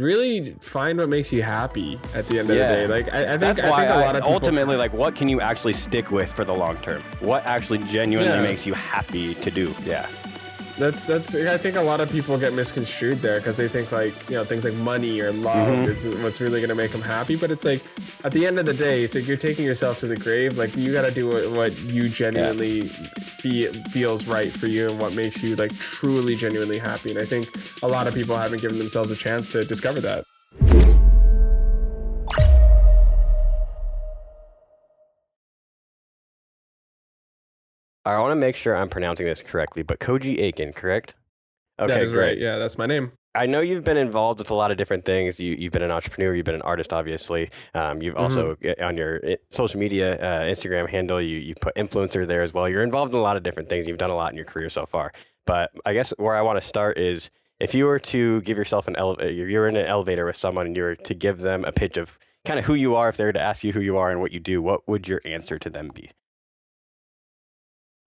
really find what makes you happy at the end of the day. Like I That's think why a lot of people, ultimately, like, what can you actually stick with for the long term? What actually genuinely makes you happy to do? Yeah. That's I think a lot of people get misconstrued there because they think like, things like money or love is what's really going to make them happy. But it's like at the end of the day, it's like you're taking yourself to the grave. Like you got to do what you genuinely feels right for you and what makes you like truly genuinely happy. And I think a lot of people haven't given themselves a chance to discover that. I want to make sure I'm pronouncing this correctly, but Koji Aiken, correct? Okay, that is great. right. Yeah, that's my name. I know you've been involved with a lot of different things. You've been an entrepreneur. You've been an artist, obviously. You've also, on your social media Instagram handle, you put influencer there as well. You're involved in a lot of different things. You've done a lot in your career so far. But I guess where I want to start is if you were to give yourself you're in an elevator with someone and you were to give them a pitch of kind of who you are, if they were to ask you who you are and what you do, what would your answer to them be?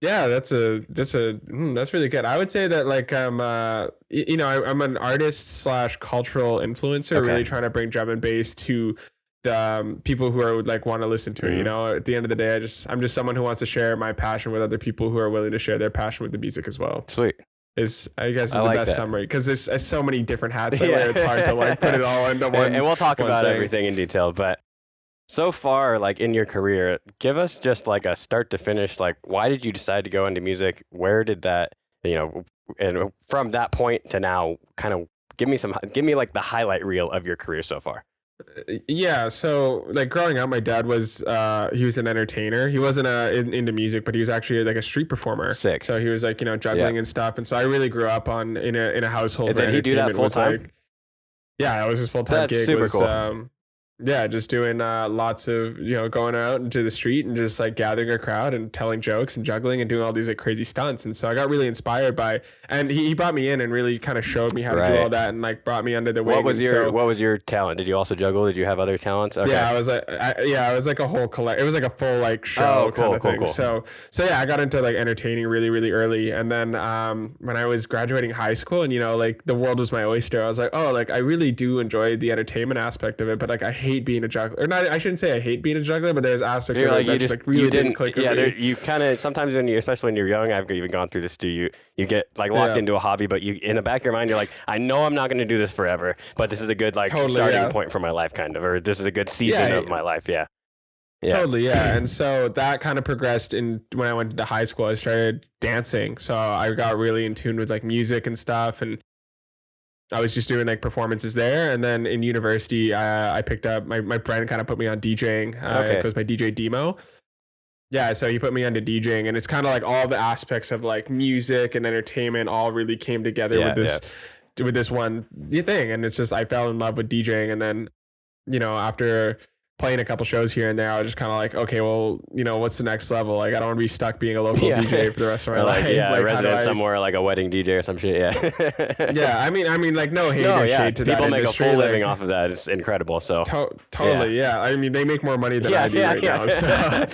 Yeah, that's really good. I would say that like I'm I'm an artist / cultural influencer, really trying to bring drum and bass to the people who are like want to listen to it. At the end of the day, I'm just someone who wants to share my passion with other people who are willing to share their passion with the music as well. Sweet. I guess the best summary because there's so many different hats I wear. It's hard to like put it all into one. And we'll talk about everything in detail, but. So far, like in your career, give us just like a start to finish. Like, why did you decide to go into music? Where did that, and from that point to now, kind of give me like the highlight reel of your career so far. Yeah, so like growing up, my dad was he was an entertainer. He wasn't into music, but he was actually like a street performer. Sick. So he was like juggling and stuff, and so I really grew up in a household. Did he do that full time? Yeah, it was his full time gig. That's super cool. Yeah, just doing lots of, going out into the street and just like gathering a crowd and telling jokes and juggling and doing all these like crazy stunts. And so I got really inspired by, and he brought me in and really kind of showed me how to do all that and like brought me under the wing. What was your talent? Did you also juggle? Did you have other talents? Okay. Yeah, I was like a whole it was like a full like show kind of thing. Cool. So yeah, I got into like entertaining really, really early. And then when I was graduating high school and, like the world was my oyster, I was like, oh, like I really do enjoy the entertainment aspect of it, but like I hate being a juggler. Or not, I shouldn't say I hate being a juggler, but there's aspects of it that just like really didn't click with me. You kind of sometimes especially when you're young, I've even gone through this too. You get like locked into a hobby, but you in the back of your mind, you're like, I know I'm not going to do this forever, but this is a good like starting point for my life, kind of, or this is a good season of my life. Yeah. Totally, yeah. And so that kind of progressed when I went to high school. I started dancing, so I got really in tune with like music and stuff, and I was just doing like performances there. And then in university, I picked up my friend kind of put me on DJing. It was my DJ Demo. Yeah, so he put me onto DJing, and it's kind of like all the aspects of like music and entertainment all really came together with this one thing. And it's just I fell in love with DJing, and then after playing a couple shows here and there, I was just kind of like, okay, well, what's the next level? Like, I don't want to be stuck being a local DJ for the rest of my life. Yeah, like, a resident somewhere, like a wedding DJ or some shit. Yeah. Yeah, I mean, like no hate or shade to people that make industry, a full living off of that. It's incredible. So totally, yeah. I mean, they make more money than I do right now. So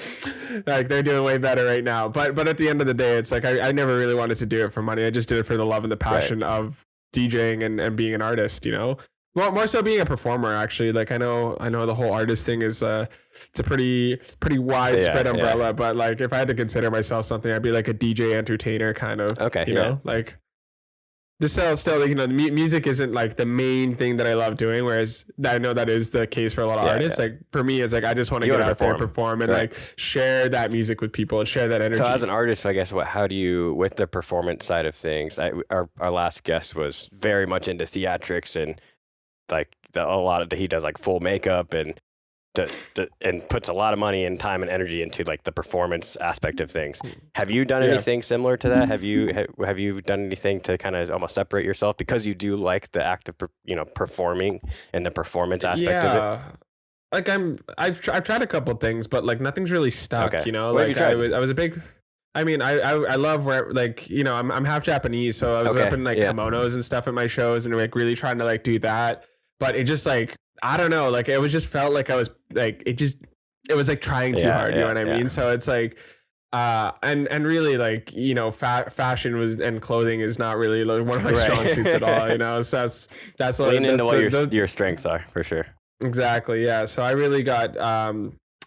like they're doing way better right now. But at the end of the day, it's like I never really wanted to do it for money. I just did it for the love and the passion of DJing and being an artist. Well, more so being a performer, actually. Like I know the whole artist thing is it's a pretty widespread umbrella. But like if I had to consider myself something, I'd be like a DJ entertainer kind of. Okay. You know, like this still music isn't like the main thing that I love doing. Whereas I know that is the case for a lot of artists. Like for me, it's like I just want to get out there, perform, and like share that music with people and share that energy. So as an artist, I guess how do you with the performance side of things? Our last guest was very much into theatrics and. Like he does like full makeup and puts a lot of money and time and energy into like the performance aspect of things. Have you done anything similar to that? Have you done anything to kind of almost separate yourself because you do like the act of performing and the performance aspect of it? Like I've tried a couple things, but like nothing's really stuck. Okay. Like I was a big. I mean, I love where like I'm half Japanese, so I was up in like kimonos and stuff at my shows and like really trying to like do that. But it just like, I don't know, like it was just felt like I was like, it was like trying too hard, you know what I mean? So it's like, And really, like, you know, fashion was and clothing is not really like one of my strong suits at all, you know. So that's what Lean into what those, your strengths are for sure. exactly, yeah. So I really got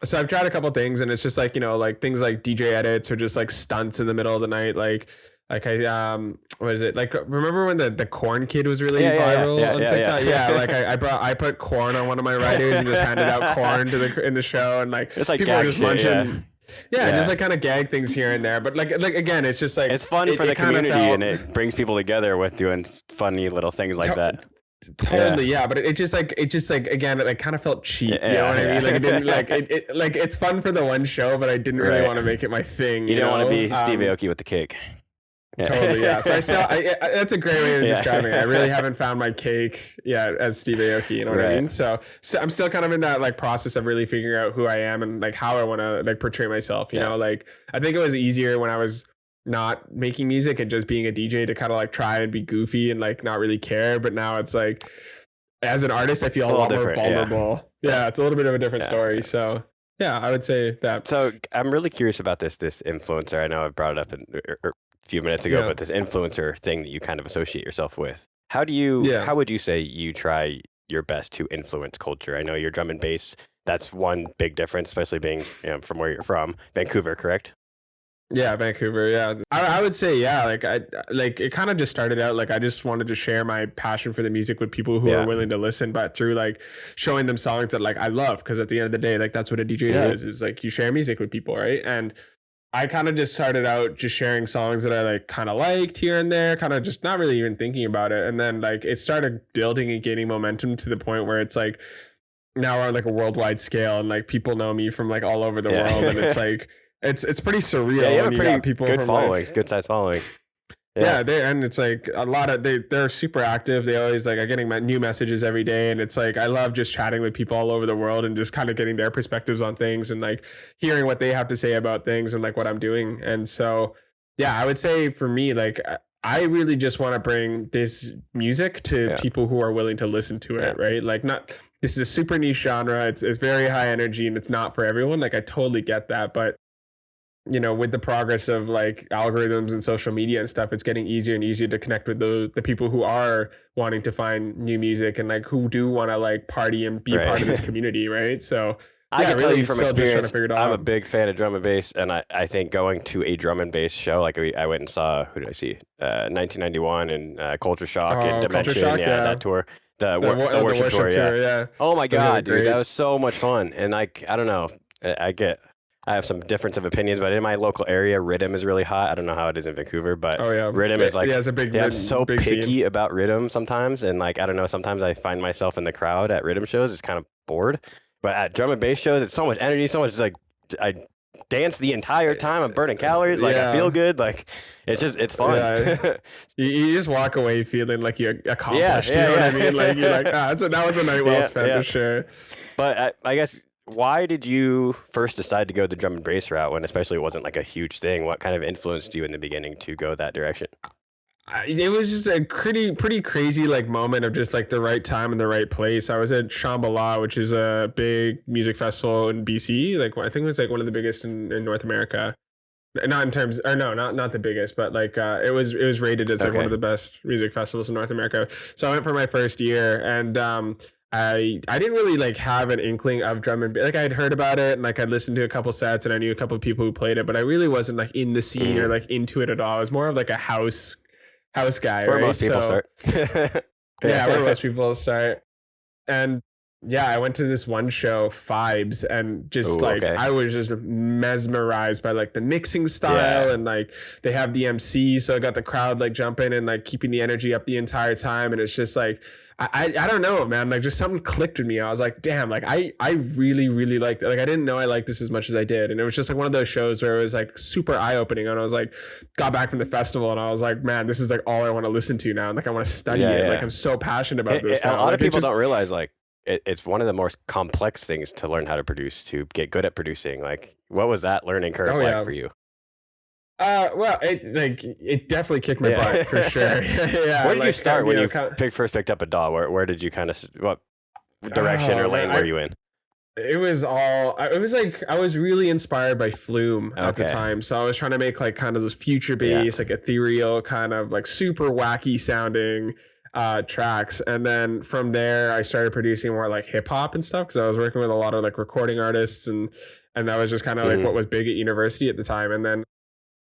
so I've tried a couple things, and it's just like, you know, like things like DJ edits or just like stunts in the middle of the night, like I what is it, like, remember when the corn kid was really viral on TikTok? Yeah, like I put corn on one of my writers and just handed out corn to the in the show, and like it's like people are just shit, munching. Yeah, just like kind of gag things here and there, but like again, it's just like it's fun for the community, and it brings people together with doing funny little things like that. Totally, yeah, but it just like again, it like kind of felt cheap. You know what I mean? Like it didn't like it like it's fun for the one show, but I didn't really want to make it my thing. You don't want to be Steve Aoki with the cake. Totally, yeah. So that's a great way of describing it. I really haven't found my cake yet as Steve Aoki, you know what I mean? So I'm still kind of in that like process of really figuring out who I am and like how I want to like portray myself, you know? Like I think it was easier when I was not making music and just being a DJ to kind of like try and be goofy and like not really care, but now it's like as an artist I feel a lot more vulnerable. Yeah, it's a little bit of a different story. So yeah, I would say that. So I'm really curious about this influencer. I know I brought it up in few minutes ago, but this influencer thing that you kind of associate yourself with, how would you say you try your best to influence culture? I know you're drum and bass. That's one big difference, especially being from where you're from, Vancouver, correct? Yeah, Vancouver. Yeah, I would say like it kind of just started out like I just wanted to share my passion for the music with people who are willing to listen, but through like showing them songs that like I love, because at the end of the day, like that's what a DJ does, is like you share music with people, right? And I kind of just started out just sharing songs that I like kind of liked here and there, kind of just not really even thinking about it. And then like it started building and gaining momentum to the point where it's like now we're on like a worldwide scale and like people know me from like all over the world. And it's like, it's pretty surreal. Yeah, you have a pretty people good from following, like, good size following. Yeah, and it's like a lot of they're super active. They always like are getting new messages every day, and it's like I love just chatting with people all over the world and just kind of getting their perspectives on things and like hearing what they have to say about things and like what I'm doing. And so yeah, I would say for me, like I really just want to bring this music to people who are willing to listen to it, right? Like this is a super niche genre. It's very high energy and it's not for everyone. Like I totally get that, but you know, with the progress of like algorithms and social media and stuff, it's getting easier and easier to connect with the people who are wanting to find new music and like who do want to like party and be part of this community, right? So I can tell you from experience, I'm a big fan of drum and bass, and I think going to a drum and bass show, like I went and saw, who did I see? 1991 and Culture Shock and Dimension, Shock, that tour. The worship tour, yeah. Oh my God, dude, that was so much fun. And like, I don't know, I have some difference of opinions, but in my local area, rhythm is really hot. I don't know how it is in Vancouver, but rhythm is like, it's a big, I'm so picky scene about rhythm sometimes. And like, I don't know, sometimes I find myself in the crowd at rhythm shows, it's kind of bored. But at drum and bass shows, it's so much energy, so much, like, I dance the entire time. I'm burning calories. Like, I feel good. Like, it's fun. Yeah. you just walk away feeling like you accomplished. You know what I mean? Like, you're like, that was a night well spent for sure. But I guess, why did you first decide to go the drum and bass route when especially it wasn't like a huge thing? What kind of influenced you in the beginning to go that direction? It was just a pretty crazy like moment of just like the right time and the right place. I was at Shambhala, which is a big music festival in BC. Like I think it was like one of the biggest in North America. Not in terms, or no, not the biggest, but like it was rated as like one of the best music festivals in North America. So I went for my first year, and I didn't really like have an inkling of drum and bass. Like I had heard about it and like I'd listened to a couple sets and I knew a couple of people who played it, but I really wasn't like in the scene or like into it at all. I was more of like a house guy, where right? Most people start. Where most people start. And yeah, I went to this one show, Vibes, and just I was just mesmerized by like the mixing style and like they have the MC, so I got the crowd like jumping and like keeping the energy up the entire time, and it's just like I don't know, man, like just something clicked with me. I was like, damn, like I really liked it. Like I didn't know I liked this as much as I did, and it was just like one of those shows where it was like super eye opening, and I was like, got back from the festival and I was like, man, this is like all I want to listen to now, and like I want to study it. Like I'm so passionate about this stuff. A lot like, of people don't realize like it's one of the most complex things to learn how to produce, to get good at producing. Like, what was that learning curve like for you? Well, it definitely kicked my butt for sure. Where did you start when you first picked up a DAW? Where did you kind of, what direction or lane were you in? It was all. It was like I was really inspired by Flume at the Okay. time, so I was trying to make like kind of this future Yeah. bass, like ethereal, kind of like super wacky sounding tracks. And then from there, I started producing more like hip hop and stuff because I was working with a lot of like recording artists, and that was just kind of like Mhm. what was big at university at the time. And then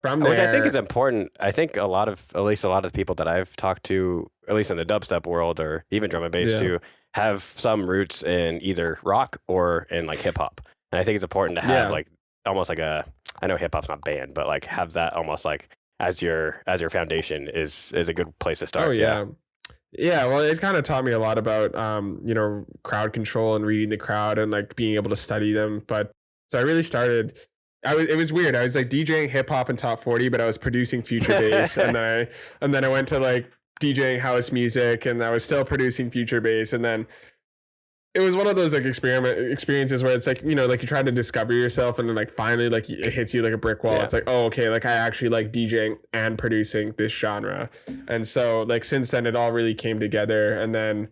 from Which I think is there, important. I think a lot of, at least a lot of the people that I've talked to, at least in the dubstep world or even drum and bass yeah, too, have some roots in either rock or in like hip hop. And I think it's important to have yeah. like almost like a, I know hip hop's not banned, but like have that almost like as your foundation is a good place to Oh start. Yeah. yeah. Yeah, well, it kind of taught me a lot about, crowd control and reading the crowd and like being able to study them. But so I really started. It was weird. I was like DJing hip hop and top 40, but I was producing future bass, and then I went to like DJing house music, and I was still producing future bass, and then it was one of those like experiences where it's like like you try to discover yourself and then like finally like it hits you like a brick wall. Yeah. It's like, oh, okay, like I actually like DJing and producing this genre. And so like since then it all really came together. And then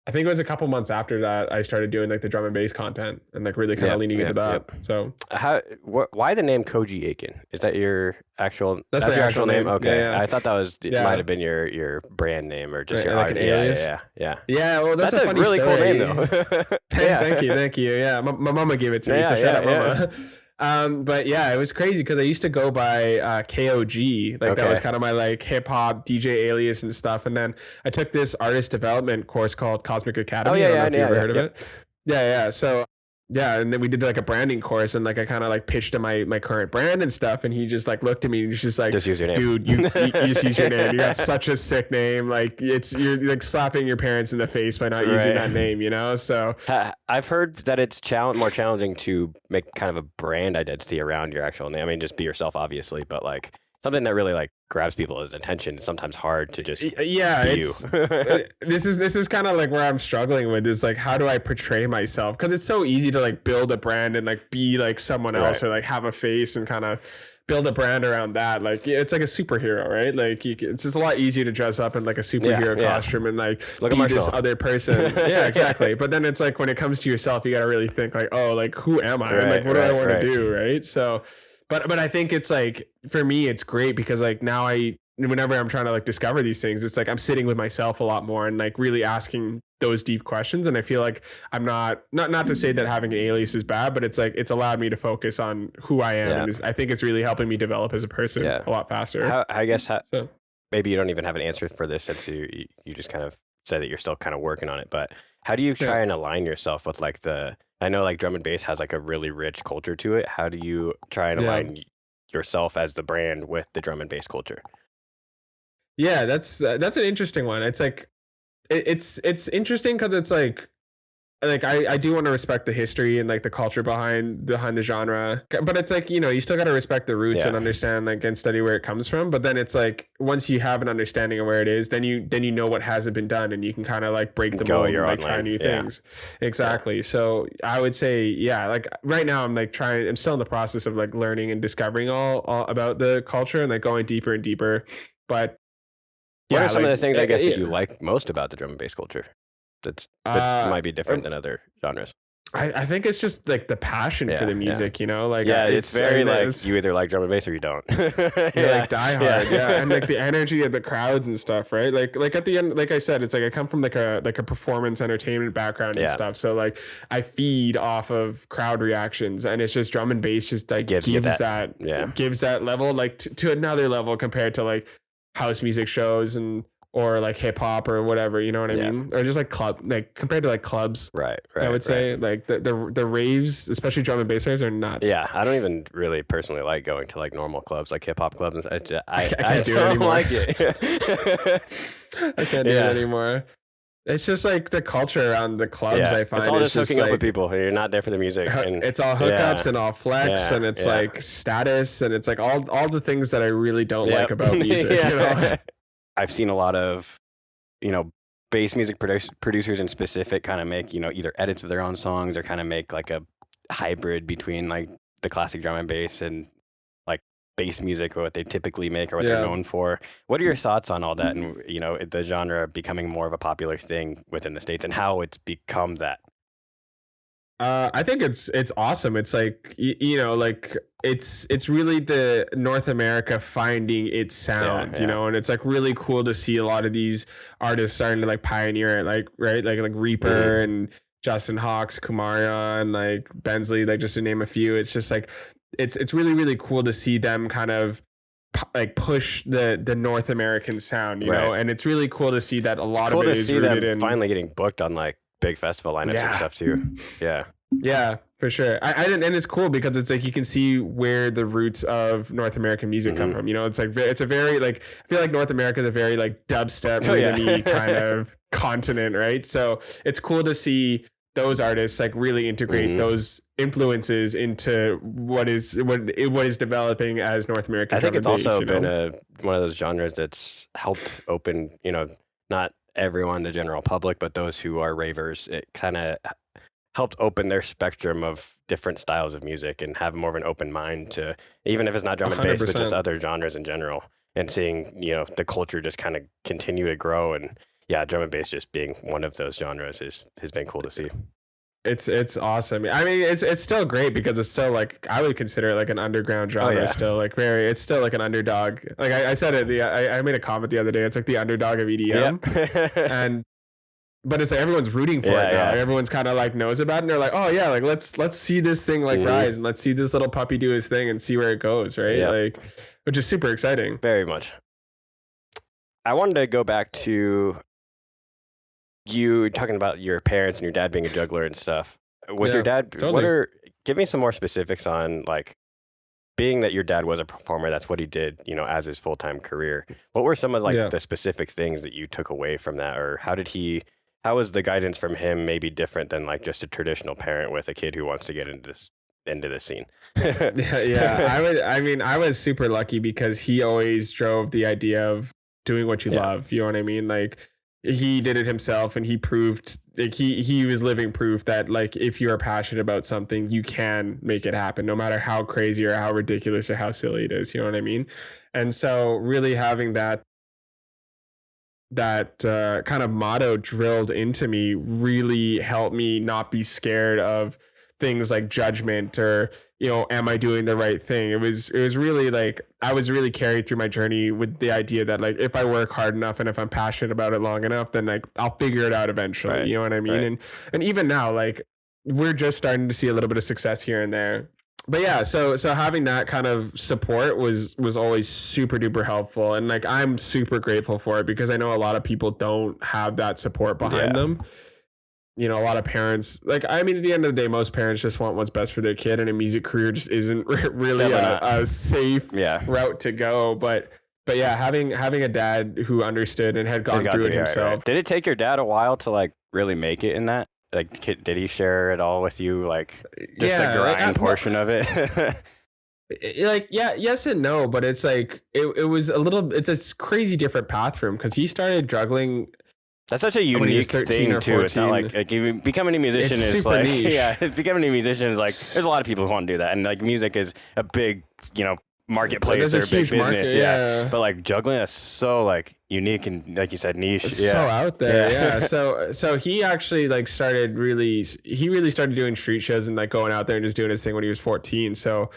I think it was a couple months after that I started doing like the drum and bass content and like really kind of Yep. leaning into Yep. that. Yep. So Why the name Koji Aiken? Is that your actual? that's That's my your actual actual name. name. Okay, Yeah, yeah. I thought that was it Yeah. might have been your brand name or just Right, your like art. an Yeah, alias. yeah. Yeah, well, that's That's a a funny really cool story. name though. Thank you, Yeah. thank you. Yeah, my mama gave it to me, so Yeah, shut yeah, up, yeah. mama. But yeah, it was crazy because I used to go by KOG, like that was Okay. kind of my like hip hop DJ alias and stuff. And then I took this artist development course called Cosmic Oh Academy. yeah, I don't know yeah, if you yeah, ever yeah. heard of Yep. it. Yeah, yeah. So yeah, and then we did like a branding course, and like I kind of like pitched to my current brand and stuff, and he just like looked at me and he's just like, Just use your name. dude, you just use your name. You got such a sick name. Like you're like slapping your parents in the face by not using that Right. name, So I've heard that it's more challenging to make kind of a brand identity around your actual name. I mean, just be yourself, obviously, but like something that really like grabs people's attention is sometimes hard to just yeah, be it's you. this is kind of like where I'm struggling with is like how do I portray myself, because it's so easy to like build a brand and like be like someone else Right. or like have a face and kind of build a brand around that. Like it's like a superhero, right? Like it's just a lot easier to dress up in like a superhero yeah. costume and like Look at be this Marshmallow. other person. Yeah, exactly. But then it's like when it comes to yourself, you got to really think like, oh, like who am I, and like what do I want to do, right? So but I think it's like for me it's great because like now whenever I'm trying to like discover these things, it's like I'm sitting with myself a lot more and like really asking those deep questions. And I feel like I'm not to say that having an alias is bad, but it's like it's allowed me to focus on who I am. Yeah. And I think it's really helping me develop as a person Yeah. a lot faster. So Maybe you don't even have an answer for this since you just kind of said that you're still kind of working on it, but how do you try yeah. and align yourself with like I know like drum and bass has like a really rich culture to it. How do you try and Yeah. align yourself as the brand with the drum and bass culture? Yeah, that's an interesting one. It's like it's interesting because it's like I do want to respect the history and like the culture behind the genre, but it's like you still got to respect the roots Yeah. and understand like and study where it comes from. But then it's like once you have an understanding of where it is, then you know what hasn't been done, and you can kind of like break the Go mold your and like own try lane. new Yeah. things. Exactly. So I would say like right now I'm still in the process of like learning and discovering all about the culture and like going deeper and deeper. But What yeah, are some of like, the things I guess that yeah. you like most about the drum and bass culture? That's might be different than other genres. I think it's just like the passion Yeah, for the yeah. music, like Yeah, it's very and like you either like drum and bass or you don't. you're like die hard, yeah, and like the energy of the crowds and stuff, right? Like at the end, like I said, it's like I come from like a performance entertainment background and Yeah. stuff, so like I feed off of crowd reactions, and it's just drum and bass just like Gives you that. Yeah. gives that level like to another level compared to like house music shows or like hip hop or whatever, you know what I Yeah. mean? Or just like compared to like clubs. Right. I would say like the raves, especially drum and bass raves, are nuts. Yeah, I don't even really personally like going to like normal clubs, like hip hop clubs. And I can't do it don't anymore. like it. I can't do Yeah. it anymore. It's just like the culture around the clubs. Yeah, I find it's all just hooking up like, with people. You're not there for the music. And it's all hookups yeah. and all flex, Yeah, and it's yeah. like status, and it's like all the things that I really don't Yep. like about music. Yeah. I've seen a lot of, bass music producers in specific kind of make, either edits of their own songs or kind of make like a hybrid between like the classic drum and bass and like bass music or what they typically make or what they're Yeah. known for. What are your thoughts on all that and, the genre becoming more of a popular thing within the States and how it's become that? I think it's awesome. It's like you know, like it's really the North America finding its sound, Yeah, you yeah. know, and it's like really cool to see a lot of these artists starting to like pioneer it, like right, like Mhm. Reaper and Justin Hawks, Kumarion, like Bensley, like just to name a few. It's just like it's really cool to see them kind of like push the North American sound, you know, Right. and it's really cool to see that a It's lot of cool it to is see rooted them in finally getting booked on like big festival lineups and yeah. stuff too. Yeah. Yeah, for sure. I didn't, and it's cool because it's like you can see where the roots of North American music come Hmm. from. You know, it's like it's a very like I feel like North America is a very like dubstep, Oh yeah. rhythmy kind of continent, right? So it's cool to see those artists like really integrate Hmm. those influences into what is developing as North American I think drum and it's bass. also You been know, one of those genres that's helped open, not everyone, the general public, but those who are ravers. It kind of helped open their spectrum of different styles of music and have more of an open mind to, even if it's not a drum and hundred bass, but just percent. other genres in general. And seeing, the culture just kind of continue to grow. And yeah, drum and bass just being one of those genres has been cool to see. It's awesome. I mean, it's still great because it's still like I would consider it like an underground Oh genre. yeah. Still like very, it's still like an underdog. Like I said it. I made a comment the other day. It's like the underdog of EDM, Yep. and but it's like everyone's rooting for it Yeah, now. Like yeah. everyone's kind of like knows about it. And they're like, oh yeah, like let's see this thing like Hmm. rise and let's see this little puppy do his thing and see where it goes. Right, Yep. like which is super exciting. Very much. I wanted to go back to you talking about your parents and your dad being a juggler and stuff. With your Yeah, dad, totally. give me some more specifics on like being that your dad was a performer, that's what he did, as his full-time career. What were some of like Yeah. the specific things that you took away from that, or how was the guidance from him maybe different than like just a traditional parent with a kid who wants to get into this scene? Yeah, yeah. I mean, I was super lucky because he always drove the idea of doing what you Yeah, love. You know what I mean? Like he did it himself and he proved like he was living proof that like if you're passionate about something, you can make it happen, no matter how crazy or how ridiculous or how silly it is. You know what I mean? And so really having that kind of motto drilled into me really helped me not be scared of things like judgment or am I doing the right thing. It was really like I was really carried through my journey with the idea that like if I work hard enough and if I'm passionate about it long enough, then like I'll figure it out eventually, right, you know what I mean. right. And even now, like we're just starting to see a little bit of success here and there. But yeah, so having that kind of support was always super duper helpful, and like I'm super grateful for it because I know a lot of people don't have that support behind Yeah, them. You know, a lot of parents, like I mean, at the end of the day, most parents just want what's best for their kid, and a music career just isn't really definitely a not. safe Yeah, route to go. But yeah, having a dad who understood and had he's gone got through to it be right, right. himself. Did it take your dad a while to like really make it in that? Like, did he share it all with you? Like, just the Yeah, grind well, portion of it? like yeah, yes and no, but it's like it was a little it's a crazy different path for him because he started juggling That's such a when he was unique 13 thing or too. It's not 14. like even becoming a musician It's is super like niche. yeah, becoming a musician is like there's a lot of people who want to do that, and like music is a big marketplace There's a or a big huge business, market, yeah. yeah. But like juggling is so like unique and like you said niche, It's so yeah, out there, yeah. So he actually like he really started doing street shows and like going out there and just doing his thing when he was 14. So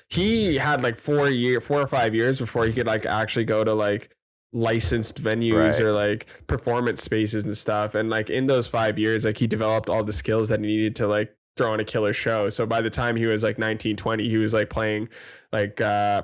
he had like 4 or 5 years before he could like actually go to like licensed venues right. or like performance spaces and stuff. And like in those 5 years, like he developed all the skills that he needed to like throw on a killer show. So by the time he was like 19, 20, he was like playing like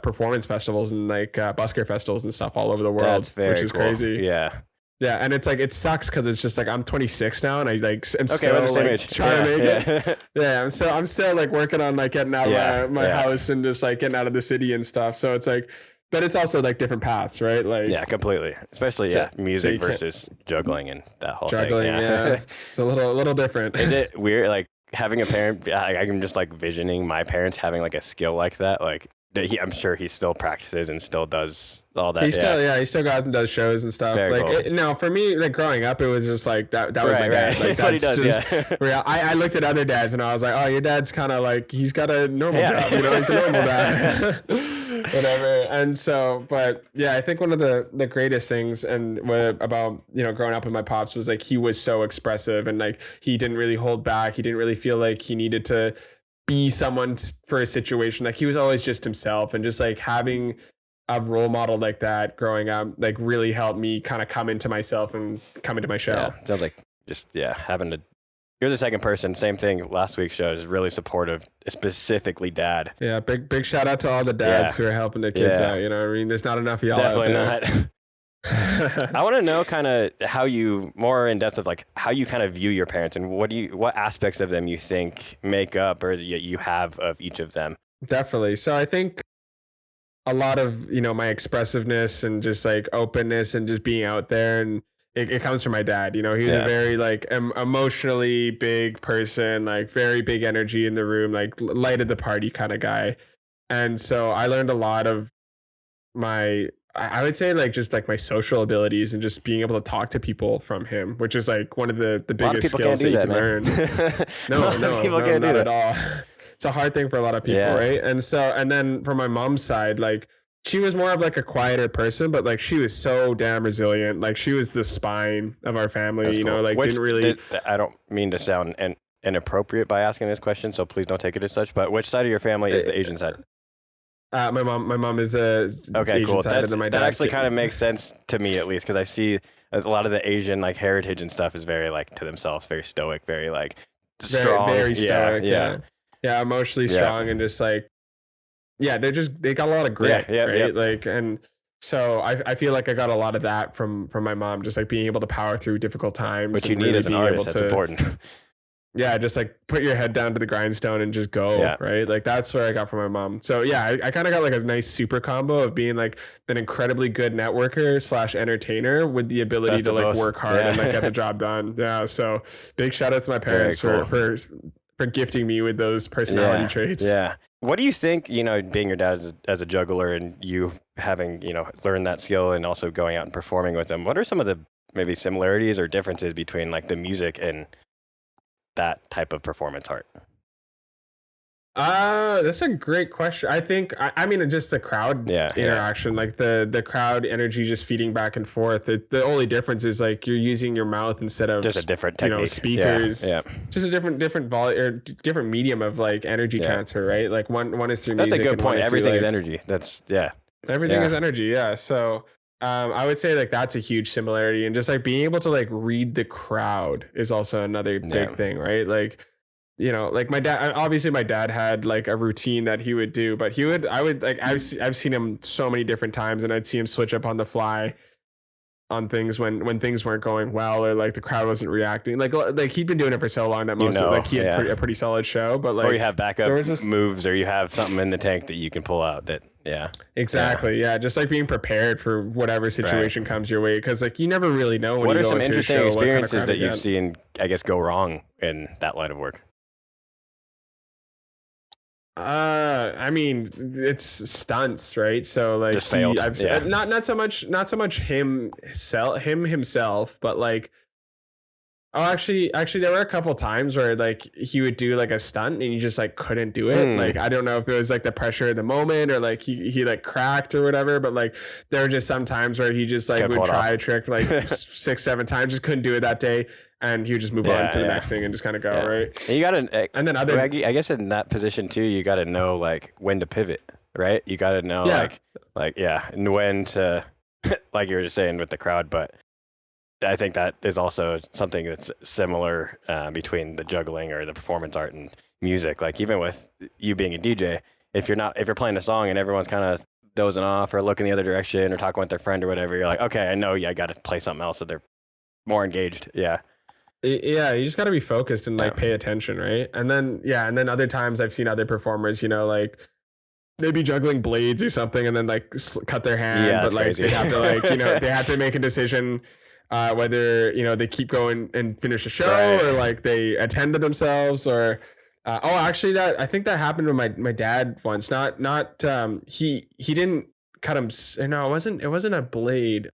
performance festivals and like busker festivals and stuff all over the That's world, which very is cool. crazy. Yeah. Yeah, and it's like it sucks because it's just like I'm 26 now, and I like am Okay, we're the still same like age. trying to make it. Yeah. Yeah, so I'm still like working on like getting out Yeah. of my Yeah. house and just like getting out of the city and stuff. So it's like, but it's also like different paths, right? Yeah, Like completely. Especially so, so music you can't versus juggling and that whole juggling. thing. Yeah, Yeah. it's a little different. Is it weird like having a parent I'm just like visioning my parents having like a skill like that, like I'm sure he still practices and still does all that. He still goes and does shows and stuff. Very Like cool. no, for me, like growing up, it was just like that was my dad. Like That's what he does. Yeah. I looked at other dads and I was like, oh, your dad's kind of like he's got a normal job. You know, he's a normal dad. Whatever. And so, but yeah, I think one of the greatest things about growing up with my pops was like he was so expressive and like he didn't really hold back. He didn't really feel like he needed to be someone for a situation. Like he was always just himself, and just like having a role model like that growing up like really helped me kind of come into myself and come into my show. Yeah, sounds like just having to. You're the second person. Same thing. Last week's show is really supportive, specifically dad. Yeah, big shout out to all the dads who are helping their kids out. You know what I mean? There's not enough of y'all Definitely out there. not. I want to know kind of how you more in depth of like how you kind of view your parents and what aspects of them you think make up or you have of each of them. Definitely. So I think a lot of my expressiveness and just like openness and just being out there, and it comes from my dad. He was a very like emotionally big person, like very big energy in the room, like light of the party kind of guy. And so I learned a lot of I would say like just like my social abilities and just being able to talk to people from him, which is like one of the biggest skills that you can learn. No, not at all. It's a hard thing for a lot of people, right? And then from my mom's side, like she was more of like a quieter person, but like she was so damn resilient. Like she was the spine of our family. That's cool. Like didn't really. I don't mean to sound inappropriate by asking this question, so please don't take it as such. But which side of your family is the Asian side? My mom is Asian cool. Side, and then my dad that actually kind of makes sense to me, at least, because I see a lot of the Asian like heritage and stuff is very like to themselves, very stoic, very like strong, very stoic, yeah, emotionally strong, and just like they got a lot of grit, right? Like, and so I feel like I got a lot of that from my mom, just like being able to power through difficult times. Which you need as an artist. That's important. Yeah, just like put your head down to the grindstone and just go, right? Like that's where I got from my mom. So yeah, I kind of got like a nice super combo of being like an incredibly good networker / entertainer with the ability to like work hard and like get the job done. Yeah, so big shout out to my parents for gifting me with those personality traits. Yeah. What do you think, being your dad as a juggler and you having, learned that skill and also going out and performing with them, what are some of the maybe similarities or differences between like the music and that type of performance art? That's a great question. I think I mean just the crowd interaction, like the crowd energy just feeding back and forth. The only difference is like you're using your mouth instead of just a different technique. Speakers. Yeah. Just a different volume or different medium of like energy transfer, right? Like one is through music. That's a good point. Everything is like, energy. That's everything is energy. Yeah. So I would say like that's a huge similarity, and just like being able to like read the crowd is also another big thing, right? Like, like my dad had like a routine that he would do, but I've seen him so many different times, and I'd see him switch up on the fly on things when things weren't going well, or like the crowd wasn't reacting. Like he'd been doing it for so long that he had a pretty solid show, but like, or you have backup moves, or you have something in the tank that you can pull out that. Yeah, exactly. Yeah, just like being prepared for whatever situation comes your way, because like you never really know when what you are go some into interesting a show, experiences that you've seen, I guess, go wrong in that line of work? I mean, it's stunts, right? So like just failed. Not so much himself, but like actually there were a couple times where like he would do like a stunt and you just like couldn't do it. Like I don't know if it was like the pressure of the moment or like he like cracked or whatever, but like there were just some times where he just like would try a trick like 6-7 times, just couldn't do it that day, and he would just move on to the next thing and just kind of go, right? And you gotta, and then others, I guess in that position too, you gotta know like when to pivot, right? You gotta know and when to like you were just saying with the crowd, but I think that is also something that's similar between the juggling or the performance art and music. Like even with you being a DJ, if you're playing a song and everyone's kind of dozing off or looking the other direction or talking with their friend or whatever, you're like, okay, I know, I got to play something else so they're more engaged. Yeah, you just got to be focused and like pay attention, right? And then other times I've seen other performers, like they'd be juggling blades or something and then like cut their hand, but like crazy. They have to like they have to make a decision. Whether they keep going and finish the show or like they attend to themselves, or Actually, I think that happened to my dad once. Not he didn't cut him. No, it wasn't a blade,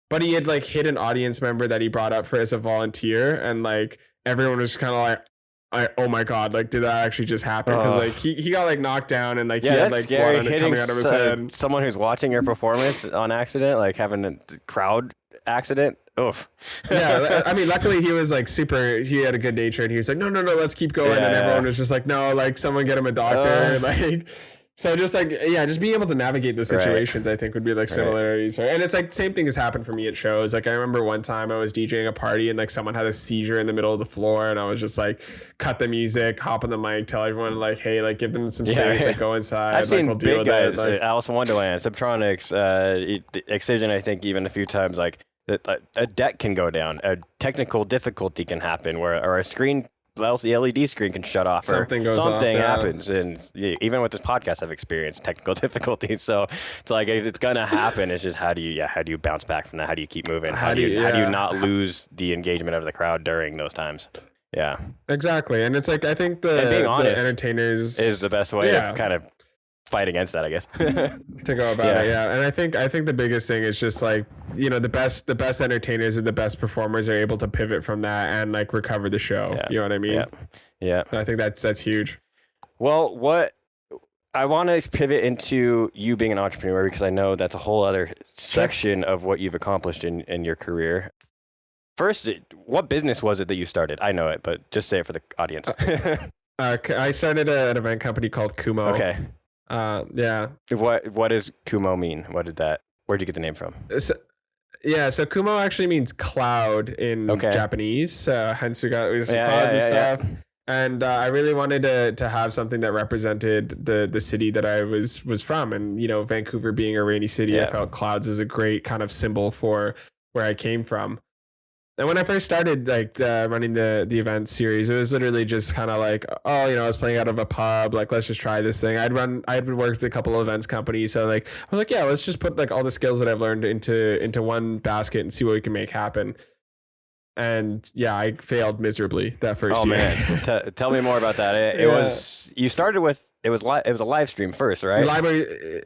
but he had like hit an audience member that he brought up for as a volunteer, and like everyone was kind of like, oh my god, like did that actually just happen? Because like he got like knocked down and like he had like blood on it coming out of his head. Someone who's watching your performance on accident, like having a crowd accident. Oof. Yeah, I mean, luckily he was like he had a good nature, and he was like, no, let's keep going. And everyone was just like, no, like someone get him a doctor. Like, so just like, just being able to navigate the situations, I think would be like similarities. And it's like same thing has happened for me at shows. Like I remember one time I was DJing a party and like someone had a seizure in the middle of the floor, and I was just like, cut the music, hop on the mic, tell everyone like, hey, like give them some space, like go inside. I've seen we'll big guys, Alice in Wonderland, Subtronics, Excision, I think even a few times, like a deck can go down, a technical difficulty can happen, or a screen, the LED screen can shut off, something happens. And even with this podcast, I've experienced technical difficulties. So it's like it's gonna happen. It's just how do you bounce back from that? How do you keep moving? How do you not lose the engagement of the crowd during those times? Yeah, exactly. And it's like I think being honest, the entertainers is the best way to kind of fight against that, I guess. To go about it, And I think the biggest thing is just like, the best entertainers and the best performers are able to pivot from that and like recover the show. Yeah. You know what I mean? Yeah. I think that's huge. Well, what I want to pivot into you being an entrepreneur, because I know that's a whole other section of what you've accomplished in your career. First, what business was it that you started? I know it, but just say it for the audience. I started an event company called Kumo. Okay. What does Kumo mean? Where'd you get the name from? So Kumo actually means cloud in Japanese. Hence we got some clouds and stuff. Yeah. And I really wanted to have something that represented the city that I was from. And, Vancouver being a rainy city, I felt clouds is a great kind of symbol for where I came from. And when I first started like running the event series, it was literally just kind of like, I was playing out of a pub, like let's just try this thing. I had worked with a couple of events companies, so like I was like, let's just put like all the skills that I've learned into one basket and see what we can make happen. And I failed miserably that first year. Man, tell me more about that. It was you started with it was a live stream first, right? The library.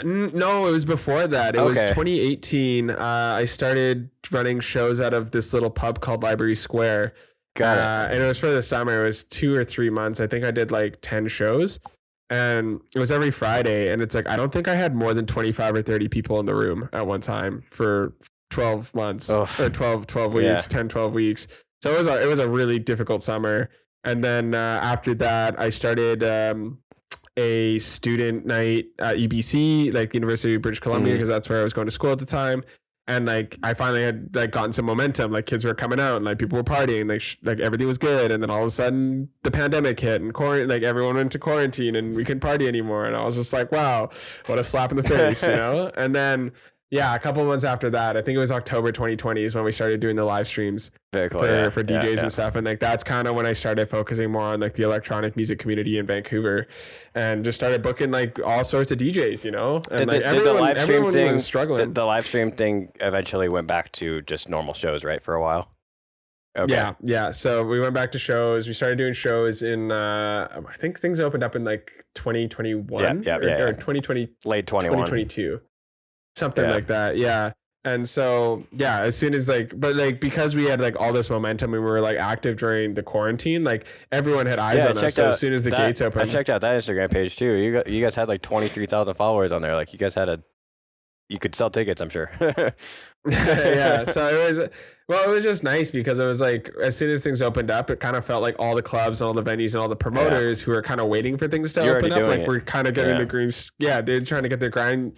No, it was before that. It was 2018. I started running shows out of this little pub called Library Square. Got it. And it was for the summer. It was 2 or 3 months. I think I did like 10 shows. And it was every Friday. And it's like, I don't think I had more than 25 or 30 people in the room at one time for 12 months or 12 weeks, 10, 12 weeks. So it was a really difficult summer. And then after that, I started a student night at UBC, like University of British Columbia, because that's where I was going to school at the time. And like I finally had like gotten some momentum, like kids were coming out and like people were partying, like everything was good. And then all of a sudden the pandemic hit and like everyone went to quarantine and we couldn't party anymore. And I was just like, wow, what a slap in the face, And then a couple of months after that, I think it was October 2020 is when we started doing the live streams for DJs and stuff. And like that's kind of when I started focusing more on like the electronic music community in Vancouver, and just started booking like all sorts of DJs, And everyone was struggling. The live stream thing eventually went back to just normal shows, right, for a while. Okay. Yeah. So we went back to shows. We started doing shows in I think things opened up in like 2021 or 2020, late 2022. Something like that. Yeah. And so, as soon as because we had like all this momentum and we were like active during the quarantine, like everyone had eyes on us. So as soon as the gates opened. I checked out that Instagram page too. You guys had like 23,000 followers on there. Like you guys you could sell tickets, I'm sure. So it was just nice because it was like, as soon as things opened up, it kind of felt like all the clubs and all the venues and all the promoters who were kind of waiting for things to open up. Like we're kind of getting the greens. Yeah. They're trying to get their grind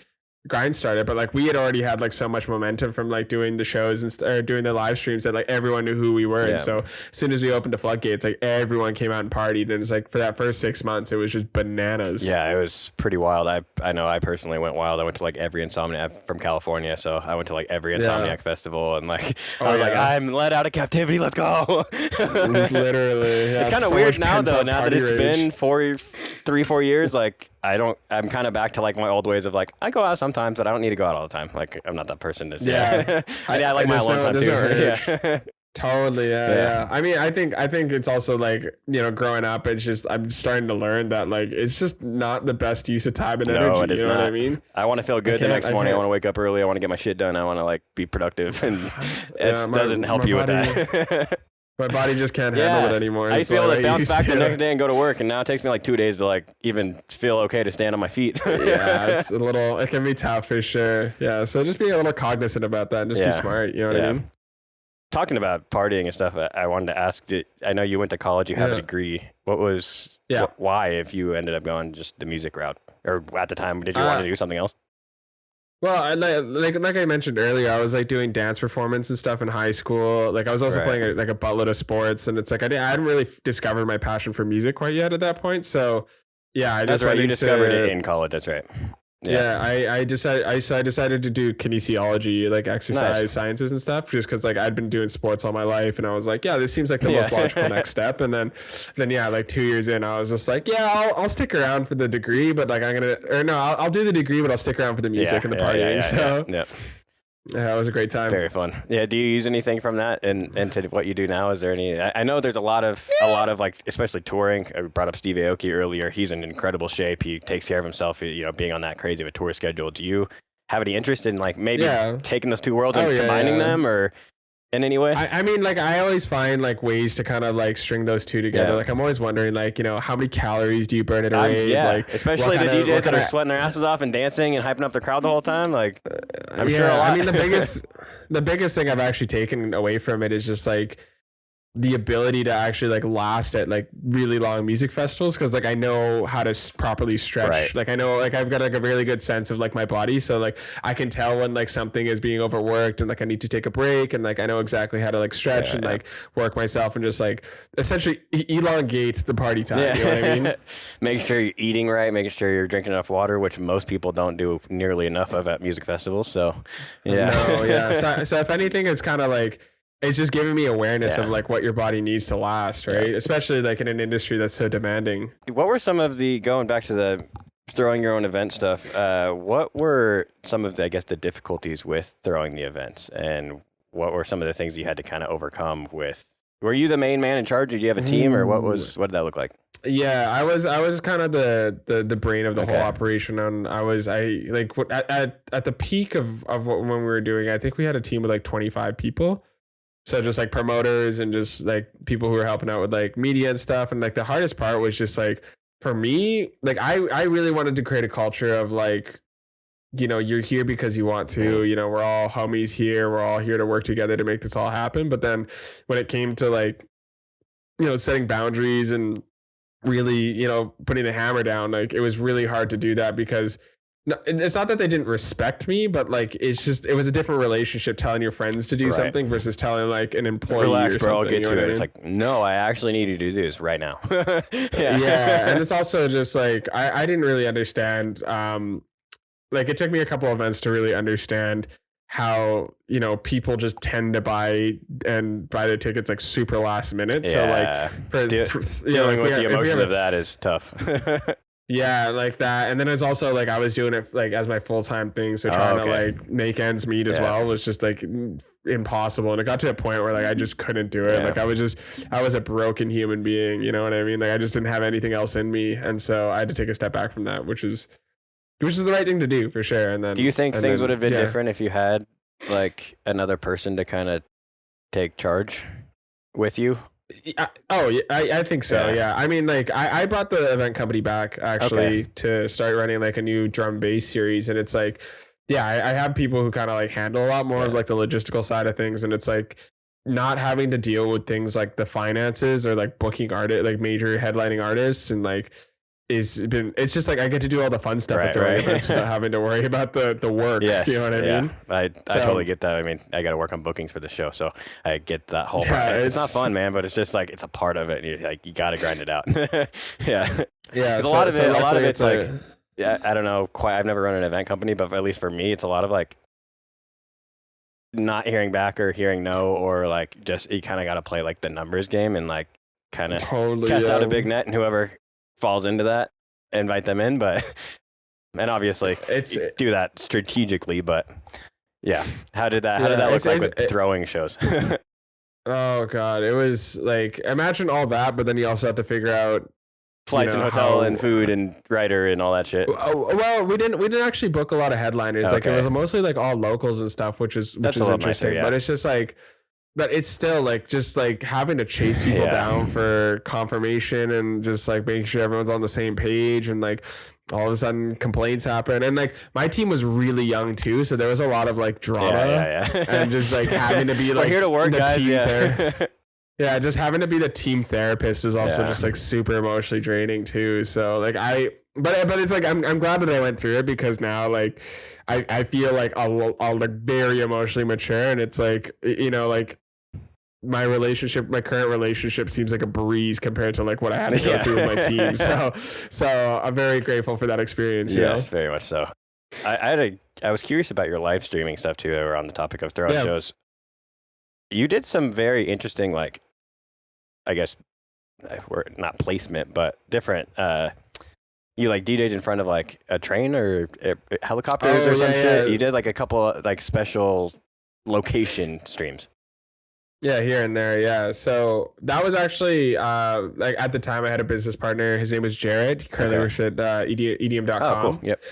started, but like we had already had like so much momentum from like doing the shows and doing the live streams that like everyone knew who we were. And so as soon as we opened the floodgates, like everyone came out and partied, and it's like for that first 6 months it was just bananas. It was pretty wild. I know I personally went wild. I went to like every Insomniac from California, so I went to like every Insomniac festival, and like I was like, I'm let out of captivity, let's go. Literally. It's kind of weird now though, now that it's been 3-4 years, like I'm kind of back to like my old ways of like, I go out sometimes, but I don't need to go out all the time. Like I'm not that person to say. Yeah. I like my alone time too. Totally, yeah. I mean, I think it's also like, growing up, it's just I'm starting to learn that like it's just not the best use of time and energy. No, it is you know not. what I mean? I want to feel good the next morning. I want to wake up early. I want to get my shit done. I want to like be productive, and it doesn't help you with that. My body just can't handle it anymore. I used to be able to bounce back the next day and go to work, and now it takes me like 2 days to like even feel okay to stand on my feet. Yeah, it can be tough for sure. Yeah, so just be a little cognizant about that and just be smart. You know what I mean? Talking about partying and stuff, I wanted to ask, I know you went to college, you have a degree. What was, why, if you ended up going just the music route? Or at the time, did you want to do something else? Well, like I mentioned earlier, I was like doing dance performance and stuff in high school. Like I was also playing a buttload of sports, and it's like I hadn't really discovered my passion for music quite yet at that point. So yeah, that's right. You discovered it in college. That's right. Yeah, I decided to do kinesiology, like exercise sciences and stuff, just because like I'd been doing sports all my life, and I was like, yeah, this seems like the most logical next step. And then like 2 years in, I was just like, yeah, I'll stick around for the degree, but like I'll do the degree, but I'll stick around for the music and the partying. Yeah, it was a great time. Very fun. Yeah. Do you use anything from that into what you do now? Is there any? I know there's a lot of like, especially touring. I brought up Steve Aoki earlier. He's in incredible shape. He takes care of himself. Being on that crazy of a tour schedule. Do you have any interest in like maybe taking those two worlds and combining them, or in any way? I mean, like I always find like ways to kind of like string those two together. Like I'm always wondering, like, how many calories do you burn at a rate? Like, especially the DJs that are sweating their asses off and dancing and hyping up the crowd the whole time. Like, I'm sure a lot. I mean, the biggest thing I've actually taken away from it is just like the ability to actually like last at like really long music festivals, because like I know how to properly stretch. Like I know, like I've got like a really good sense of like my body, so like I can tell when like something is being overworked and like I need to take a break, and like I know exactly how to like stretch and like work myself and just like essentially elongate the party time. You know what I mean? Make sure you're eating right, making sure you're drinking enough water, which most people don't do nearly enough of at music festivals. So so if anything, it's kind of like, it's just giving me awareness of like what your body needs to last, right? Especially like in an industry that's so demanding. What were some of the, going back to the throwing your own event stuff, what were some of the, I guess, the difficulties with throwing the events, and what were some of the things you had to kind of overcome with? Were you the main man in charge? Did you have a team, or what did that look like? Yeah, I was kind of the brain of the whole operation, and I like at the peak of when we were doing, I think we had a team of like 25 people. So just like promoters and just like people who were helping out with like media and stuff. And like the hardest part was just like, for me, like I really wanted to create a culture of like, you're here because you want to, we're all homies here. We're all here to work together to make this all happen. But then when it came to like, setting boundaries and really, putting the hammer down, like it was really hard to do that, because no, it's not that they didn't respect me, but like it was a different relationship telling your friends to do something versus telling like an employee. Relax, or bro. I'll something, get to it. It's like, no, I actually need you to do this right now. And it's also just like I didn't really understand. Like it took me a couple of events to really understand how people just tend to buy their tickets like super last minute. So like dealing with the emotion of that is tough. Yeah, like that. And then it's also like I was doing it like as my full-time thing, so trying to like make ends meet as well was just like impossible. And it got to a point where like I just couldn't do it. Like I was a broken human being, you know what I mean? Like I just didn't have anything else in me, and so I had to take a step back from that, which is the right thing to do for sure. And then, do you think things would have been different if you had like another person to kind of take charge with you? I think so. Yeah. I mean, like I brought the event company back actually to start running like a new drum bass series, and it's like, I have people who kind of like handle a lot more of like the logistical side of things, and it's like not having to deal with things like the finances or like booking like major headlining artists, and like it's just like I get to do all the fun stuff at the right events without having to worry about the work. Yes, you know what I mean? I totally get that. I mean, I got to work on bookings for the show, so I get that whole part. It's not fun, man, but it's just like it's a part of it, and you're like, you got to grind it out. Yeah. A lot of it's like I don't know quite. I've never run an event company, but at least for me, it's a lot of like not hearing back or hearing no, or like just you kind of got to play like the numbers game and like kind of cast out a big net, and whoever falls into that, invite them in, but and obviously do that strategically. But how did that look like with throwing shows? Oh God, it was like imagine all that, but then you also have to figure out Flights and hotel and food and writer and all that shit. Well, we didn't actually book a lot of headliners. Okay. Like it was mostly like all locals and stuff, which is interesting. Nicer, yeah. But it's just like, but it's still like just like having to chase people down for confirmation and just like making sure everyone's on the same page, and like all of a sudden complaints happen. And like my team was really young too, so there was a lot of like drama and just like having to be like we're here to work, guys. Yeah, just having to be the team therapist is also just like super emotionally draining too. So like but it's like I'm glad that I went through it, because now like I feel like I'll like very emotionally mature, and it's like, you know, like my current relationship seems like a breeze compared to like what I had to go through with my team. So I'm very grateful for that experience. Yes, very much so. I was curious about your live streaming stuff too. We're on the topic of throw shows. You did some very interesting, like, I guess we're not placement, but different. You like DJ'd in front of like a train or helicopters or some shit. You did like a couple like special location streams. Yeah, here and there. Yeah. So that was actually like at the time I had a business partner. His name was Jared. He currently works at EDM.com. Oh, cool. Yep.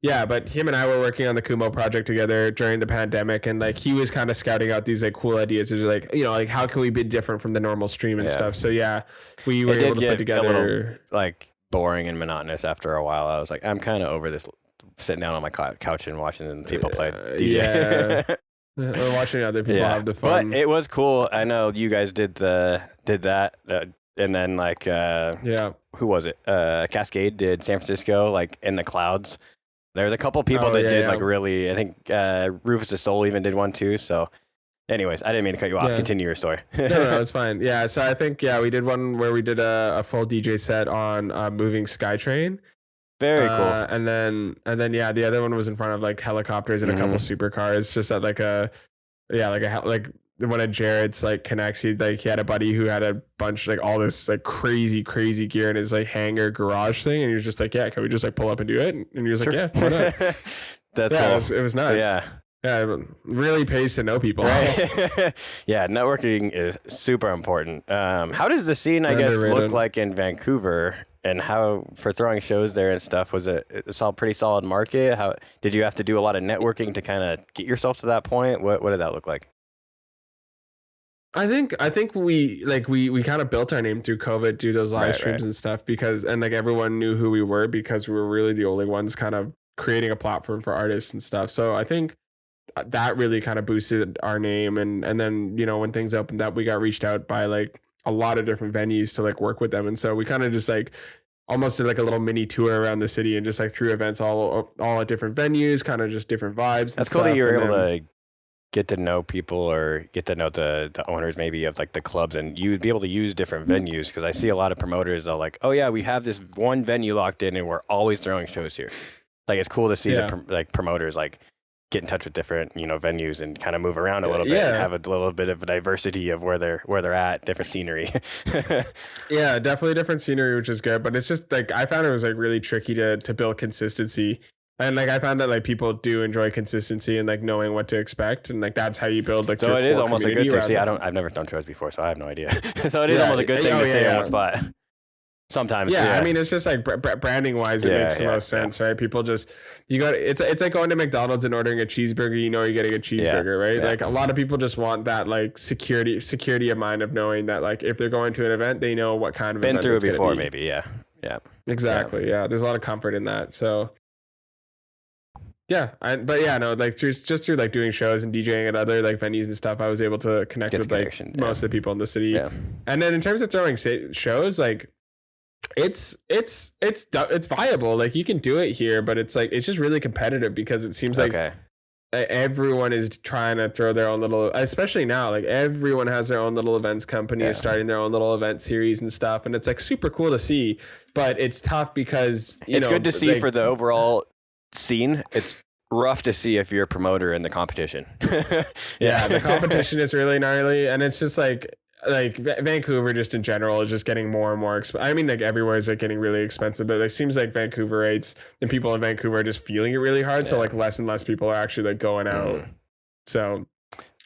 Yeah, but him and I were working on the Kumo project together during the pandemic, and like he was kind of scouting out these like cool ideas. Of like, you know, like how can we be different from the normal stream and stuff. So yeah, we were able to put together. A little, like boring and monotonous after a while. I was like, I'm kind of over this sitting down on my couch and watching people play DJ. Yeah. Or watching other people have the fun. But it was cool. I know you guys did that, and then like who was it? Cascade did San Francisco, like in the clouds. There was a couple people that did like really. I think Rufus the Soul even did one too. So, anyways, I didn't mean to cut you off. Continue your story. No, it's fine. Yeah, so I think we did one where we did a full DJ set on moving Skytrain. Very cool. And then the other one was in front of like helicopters and a couple supercars. Just at like like one of Jared's like connects. He had a buddy who had a bunch like all this like crazy gear in his like hangar garage thing, and he was just like, yeah, can we just like pull up and do it? And he was like, yeah, why not? That's cool. It was nuts. Yeah, it really pays to know people. Right. Yeah, networking is super important. How does the scene, I guess, look like in Vancouver? And how, for throwing shows there and stuff, it's all pretty solid market? How did you have to do a lot of networking to kind of get yourself to that point? What did that look like? I think we kind of built our name through COVID, through those live streams and stuff, and like everyone knew who we were because we were really the only ones kind of creating a platform for artists and stuff. So I think that really kind of boosted our name, and then, you know, when things opened up, we got reached out by like a lot of different venues to like work with them, and so we kind of just like almost did like a little mini tour around the city and just like threw events all at different venues, kind of just different vibes. That's cool that you were able to get to know people or get to know the owners maybe of like the clubs, and you'd be able to use different venues, because I see a lot of promoters, they're like, oh yeah, we have this one venue locked in and we're always throwing shows here. Like it's cool to see the promoters like get in touch with different, you know, venues and kind of move around a little bit and have a little bit of a diversity of where they're at, different scenery. Yeah, definitely different scenery, which is good. But it's just like I found it was like really tricky to build consistency. And like I found that like people do enjoy consistency and like knowing what to expect, and like that's how you build like. So it is almost a good thing. See, I've never done shows before, so I have no idea. So it is almost a good thing to stay in one spot. Sometimes, I mean, it's just like branding wise, it makes the most sense, right? People just it's like going to McDonald's and ordering a cheeseburger. You know, you're getting a cheeseburger, right? Like a lot of people just want that like security of mind of knowing that like if they're going to an event, they know what kind of been event through it before, maybe, exactly, yeah. There's a lot of comfort in that, so. Yeah, like just through like doing shows and DJing at other like venues and stuff, I was able to connect with like most of the people in the city. Yeah. And then in terms of throwing shows, like it's viable. Like you can do it here, but it's like it's just really competitive because it seems like everyone is trying to throw their own little, especially now, like everyone has their own little events company, is starting their own little event series and stuff, and it's like super cool to see, but it's tough because it's good to see like, for the overall scene. It's rough to see if you're a promoter in the competition. The competition is really gnarly, and it's just like Vancouver just in general is just getting more and more I mean, like everywhere is like getting really expensive, but it seems like Vancouver rates and people in Vancouver are just feeling it really hard, so like less and less people are actually like going out. So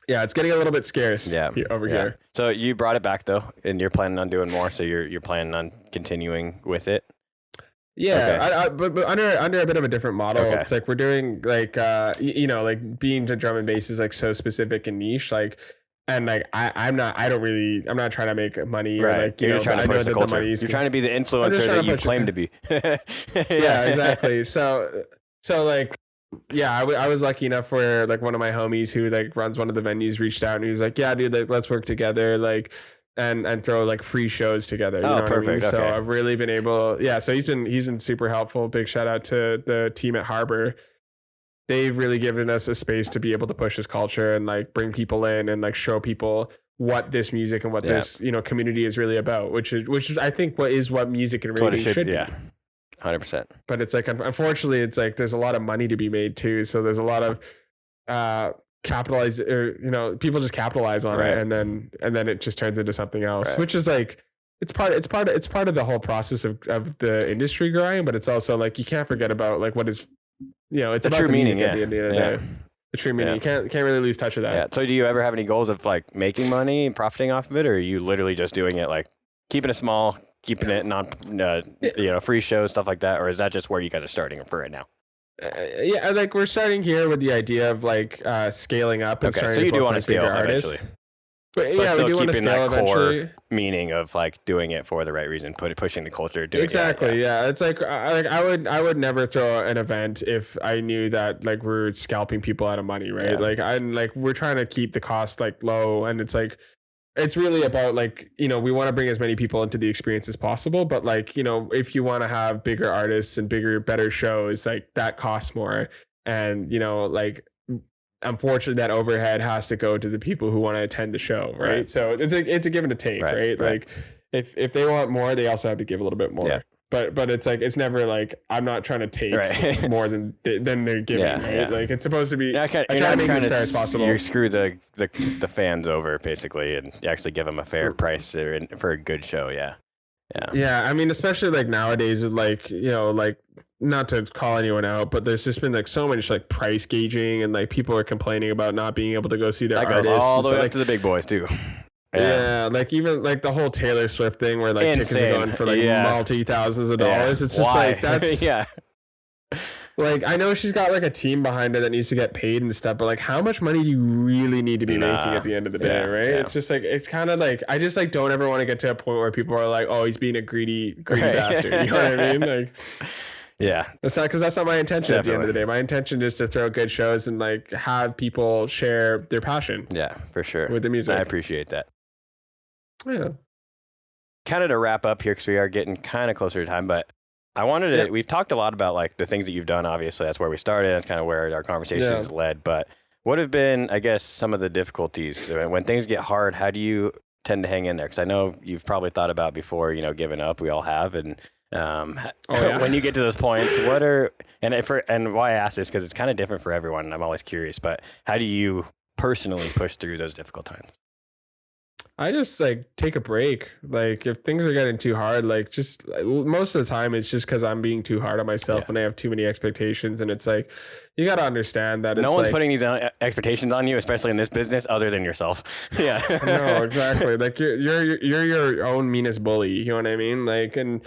Yeah, it's getting a little bit scarce over here. So you brought it back though, and you're planning on doing more. So you're planning on continuing with it. Yeah, Okay. but under a bit of a different model. Okay. It's like we're doing like like being to drum and bass is like so specific and niche, like, and like I'm not trying to make money, Right. or like you're just trying to push the culture. You're trying to be the influencer that you claim to be. Yeah, exactly. So like, yeah, I was lucky enough where like one of my homies who like runs one of the venues reached out and he was like, yeah, dude, like let's work together, like, and throw like free shows together. You know perfect. What I mean? Okay. So I've really been able, so he's been super helpful. Big shout out to the team at Harbor. They've really given us a space to be able to push this culture and like bring people in and like show people what this music and what this community is really about, which is I think what music and radio should be. 100%. But it's like, unfortunately, it's like there's a lot of money to be made too. So there's a lot of capitalize, or people just capitalize on it, and then it just turns into something else, which is like it's part of the whole process of the industry growing. But it's also like you can't forget about like what is it's the about true the meaning at the end of the day. The true meaning. You can't really lose touch of that. Yeah. So do you ever have any goals of like making money and profiting off of it, or are you literally just doing it like keeping it small, keeping it non free shows, stuff like that, or is that just where you guys are starting for right now? Like we're starting here with the idea of like scaling up. And so you do want to scale eventually. But still we do want to keeping scale that core eventually. Meaning of like doing it for the right reason, pushing the culture. Exactly. Yeah. It's like I would never throw an event if I knew that like we're scalping people out of money, right? Yeah. We're trying to keep the cost like low, and it's like it's really about like we want to bring as many people into the experience as possible, but like if you want to have bigger artists and better shows, like that costs more, and like unfortunately that overhead has to go to the people who want to attend the show, right? So it's a give and a take, right? Like if they want more, they also have to give a little bit more. Yeah. But it's like it's never like I'm not trying to take more than they're giving, right? Yeah. Like it's supposed to be. I try to make it as fair as possible. You screw the fans over basically, and you actually give them a fair price for a good show. Yeah. I mean, especially like nowadays, with like like not to call anyone out, but there's just been like so much like price gauging, and like people are complaining about not being able to go see their artists. That goes all the way up to the big boys too. Yeah, like even like the whole Taylor Swift thing where like tickets are going for like multi-thousands of dollars. It's just like that's like I know she's got like a team behind her that needs to get paid and stuff, but like how much money do you really need to be making at the end of the day, right? It's just like it's kind of like I just like don't ever want to get to a point where people are like, oh, he's being a greedy bastard. You know what I mean? Like that's not my intention. At the end of the day, my intention is to throw good shows and like have people share their passion. Yeah, for sure. With the music. I appreciate that. Yeah. Kind of to wrap up here because we are getting kind of closer to time, but I wanted to, we've talked a lot about like the things that you've done. Obviously, that's where we started. That's kind of where our conversation has led. But what have been, I guess, some of the difficulties when things get hard? How do you tend to hang in there? Because I know you've probably thought about before, giving up. We all have. And when you get to those points, what are, and why I ask this, because it's kind of different for everyone. And I'm always curious, but how do you personally push through those difficult times? I just like take a break. Like if things are getting too hard, like just most of the time it's just because I'm being too hard on myself and I have too many expectations. And it's like, you got to understand that no one's putting these expectations on you, especially in this business, other than yourself. Yeah. No, exactly. Like you're your own meanest bully. You know what I mean? Like, and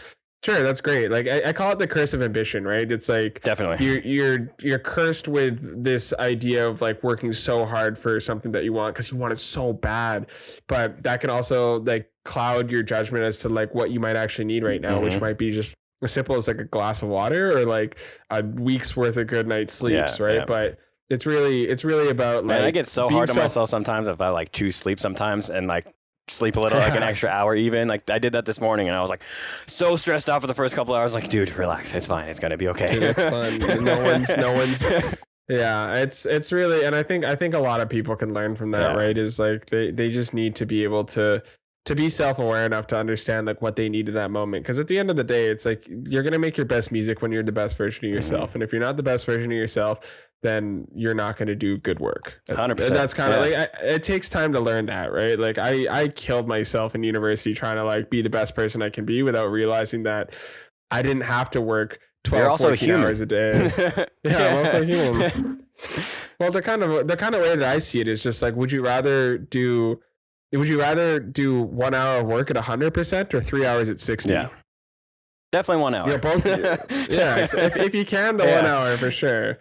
sure, that's great. Like I call it the curse of ambition, right? It's like definitely you're cursed with this idea of like working so hard for something that you want because you want it so bad, but that can also like cloud your judgment as to like what you might actually need right now, which might be just as simple as like a glass of water or like a week's worth of good night's sleeps, right? Yeah. But it's really about like. Man, I get so hard on myself sometimes if I like choose sleep sometimes and like. Sleep a little, like an extra hour even. Like I did that this morning and I was like so stressed out for the first couple of hours. Like, dude, relax. It's fine. It's going to be okay. Dude, it's fun. No one's. Yeah, it's really, and I think a lot of people can learn from that, right? Is like they just need to be able to be self-aware enough to understand like what they need at that moment. Because at the end of the day, it's like you're going to make your best music when you're the best version of yourself. And if you're not the best version of yourself, then you're not going to do good work. 100%. And that's kind of like, it takes time to learn that, right? Like I killed myself in university trying to like be the best person I can be without realizing that I didn't have to work 12, You're also 14 human. hours a day. Yeah, I'm also human. Well, the kind of way that I see it is just like, would you rather do 1 hour of work at 100% or 3 hours at 60? Yeah. Definitely 1 hour. Yeah, both. Yeah, if you can, the 1 hour for sure.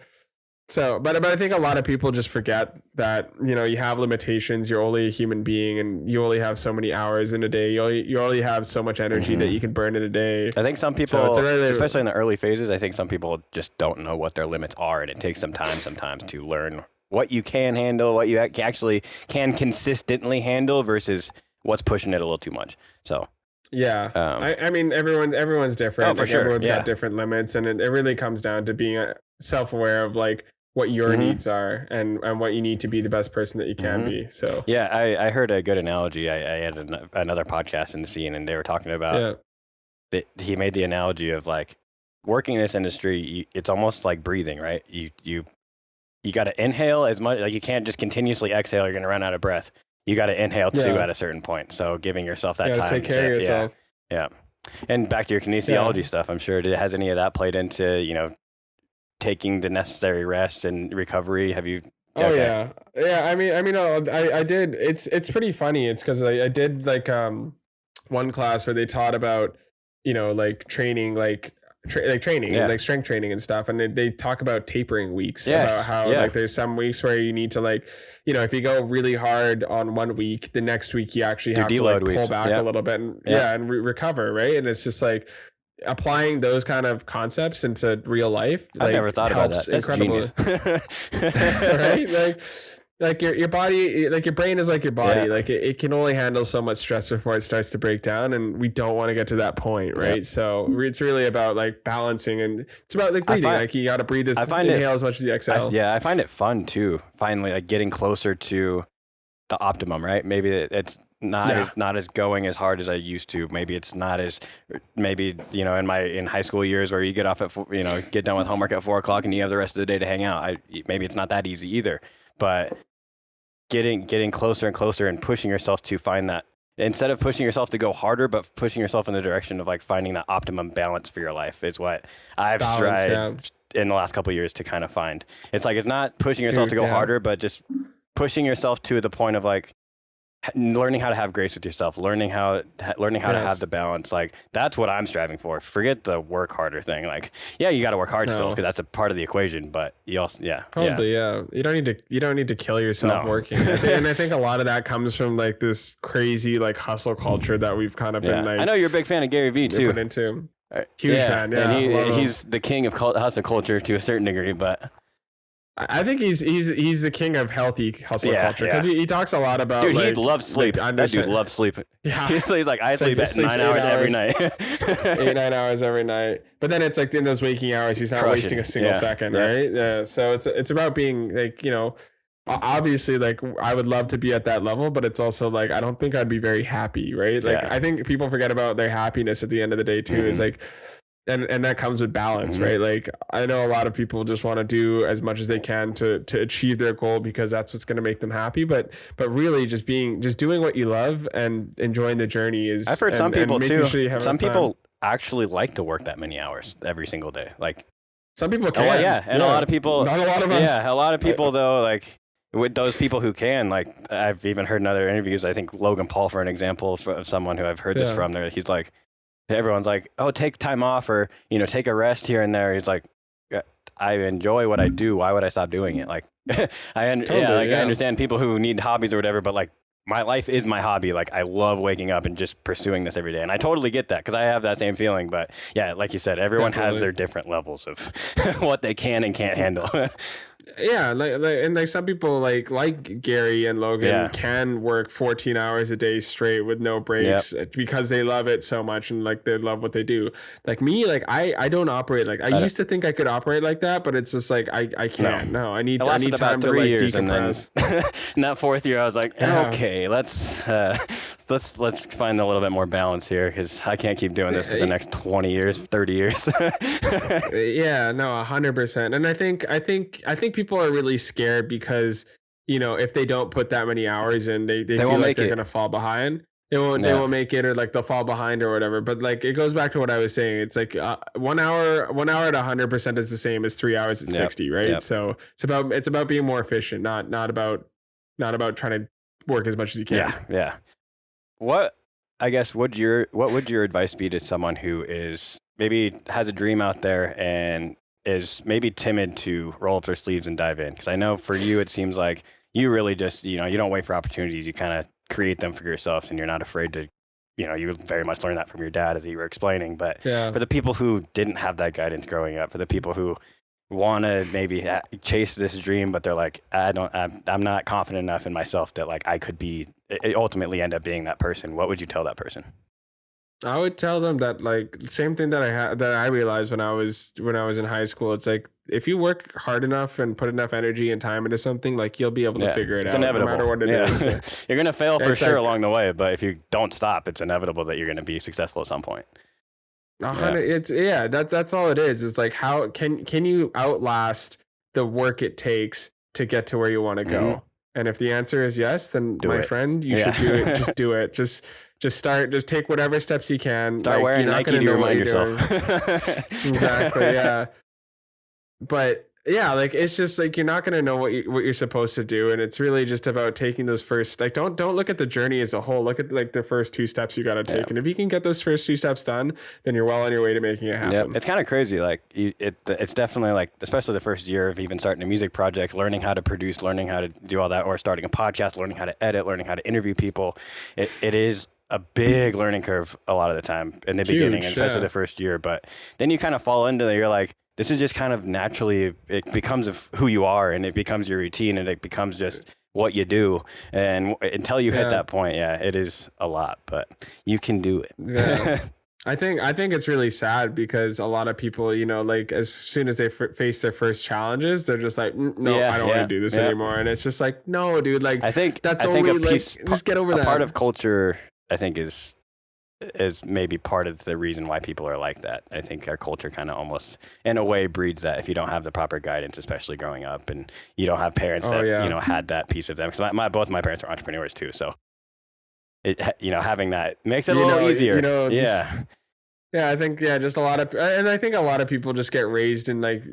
So, but I think a lot of people just forget that, you know, you have limitations. You're only a human being, and you only have so many hours in a day. You only have so much energy that you can burn in a day. I think some people, especially in the early phases, I think some people just don't know what their limits are, and it takes some time sometimes to learn what you can handle, what you actually can consistently handle versus what's pushing it a little too much. So. Yeah, I mean, everyone's different. Oh, for sure. Everyone's got different limits, and it really comes down to being self-aware of like what your needs are and what you need to be the best person that you can be. So yeah, I heard a good analogy. I had another podcast in the scene, and they were talking about he made the analogy of like working in this industry. It's almost like breathing, right? You got to inhale as much, like you can't just continuously exhale. You're going to run out of breath. You got to inhale too at a certain point. So giving yourself that time take care of yourself. Yeah. And back to your kinesiology stuff, I'm sure, has any of that played into, you know, taking the necessary rest and recovery? Have you? Oh, yeah. Yeah. I mean, I did. It's pretty funny. It's because I did like one class where they taught about, you know, like training, training, like strength training and stuff. And they talk about tapering weeks, about how like there's some weeks where you need to like, you know, if you go really hard on 1 week, the next week you actually have to like pull back a little bit and recover. Right. And it's just like applying those kind of concepts into real life. I've never thought about that. That's genius. Right. Like your body, like your brain is like your body. Like it can only handle so much stress before it starts to break down, and we don't want to get to that point, right? So it's really about like balancing, and it's about like breathing. Like you got to breathe inhale as much as you exhale. I find it fun too. Finally, like getting closer to the optimum, right? Maybe it's not as going as hard as I used to. Maybe it's not as you know, in high school years where you get off at get done with homework at 4 o'clock and you have the rest of the day to hang out. Maybe it's not that easy either, but getting closer and closer and pushing yourself to find that, instead of pushing yourself to go harder, but pushing yourself in the direction of like finding that optimum balance for your life is what I've tried in the last couple of years to kind of find. It's like, it's not pushing yourself to go harder, but just pushing yourself to the point of like learning how to have grace with yourself, learning how to have the balance. Like that's what I'm striving for. Forget the work harder thing. Like, yeah, you got to work hard still because that's a part of the equation, but you also, you don't need to kill yourself working. And I think a lot of that comes from like this crazy like hustle culture that we've kind of been like, I know you're a big fan of Gary Vee too. Huge fan. Yeah. And he's the king of hustle culture to a certain degree, but I think he's the king of healthy hustle culture because he talks a lot about. Dude, he loves sleep. That dude loves sleep. Yeah, he's like, I sleep at 9 hours every night. 9 hours every night. But then it's like in those waking hours, he's not wasting a single second, right? Yeah. So it's about being like, you know, obviously like I would love to be at that level, but it's also like I don't think I'd be very happy, right? Like I think people forget about their happiness at the end of the day too. Is like. And that comes with balance, right? Like I know a lot of people just want to do as much as they can to achieve their goal because that's what's going to make them happy. But really just doing what you love and enjoying the journey is. I've heard some people too. Some people actually like to work that many hours every single day. Like some people can. A lot of people. Not a lot of us. Yeah, a lot of people though. Like with those people who can, like I've even heard in other interviews. I think Logan Paul, for an example, of someone who I've heard this from. There, he's like. Everyone's like, oh, take time off or, you know, take a rest here and there. He's like, I enjoy what I do. Why would I stop doing it? Like, I understand people who need hobbies or whatever, but like my life is my hobby. Like I love waking up and just pursuing this every day. And I totally get that because I have that same feeling. But yeah, like you said, everyone has their different levels of what they can and can't handle. Yeah, like some people like Gary and Logan can work 14 hours a day straight with no breaks because they love it so much and like they love what they do. Like me, like I don't operate like I used to think I could operate like that, but it's just like I can't. No, I need time to like decompress. And then in that 4th year, I was like, okay, let's find a little bit more balance here because I can't keep doing this for the next 20 years, 30 years. Yeah, no, 100%. And I think people are really scared because, you know, if they don't put that many hours in, they feel like they're going to fall behind. they won't make it, or like they'll fall behind or whatever. But like it goes back to what I was saying. It's like 1 hour at 100% is the same as 3 hours at 60, right? Yep. So it's about being more efficient, not about trying to work as much as you can. Yeah. What would your advice be to someone who is maybe has a dream out there and is maybe timid to roll up their sleeves and dive in? Because I know for you, it seems like you really just, you don't wait for opportunities. You kind of create them for yourself, and you're not afraid to, you very much learned that from your dad, as you were explaining. But for the people who didn't have that guidance growing up, for the people who want to maybe chase this dream, but they're like, I'm not confident enough in myself that like I could ultimately end up being that person. What would you tell that person? I would tell them that like same thing that I realized when I was in high school. It's like if you work hard enough and put enough energy and time into something, like you'll be able to figure it out. Inevitable. No matter what it is. You're gonna fail for sure along the way, but if you don't stop, it's inevitable that you're gonna be successful at some point. That's all it is. It's like how can you outlast the work it takes to get to where you want to go? Mm-hmm. And if the answer is yes, then friend, you should do it. Just do it. Just take whatever steps you can. Start wearing Nike to remind yourself. Exactly. Yeah. But yeah, like it's just like you're not gonna know what you're supposed to do, and it's really just about taking those first. Like don't look at the journey as a whole. Look at like the first 2 steps you got to take, and if you can get those first 2 steps done, then you're well on your way to making it happen. Yep. It's kind of crazy. Like it's definitely like, especially the first year of even starting a music project, learning how to produce, learning how to do all that, or starting a podcast, learning how to edit, learning how to interview people. It is a big learning curve a lot of the time in the beginning, especially the first year. But then you kind of fall into it. You're like, this is just kind of naturally, it becomes of who you are, and it becomes your routine, and it becomes just what you do. And until you hit that point, it is a lot, but you can do it. Yeah. I think it's really sad because a lot of people, like as soon as they face their first challenges, they're just like, no, I don't want to do this anymore. And it's just like, no, dude, like I think just get over that. Part of culture, I think, is maybe part of the reason why people are like that. I think our culture kind of almost in a way breeds that if you don't have the proper guidance, especially growing up, and you don't have parents that had that piece of them. Because both my parents are entrepreneurs too, so having that makes it a little easier. Yeah, I think just a lot of, and I think a lot of people just get raised in like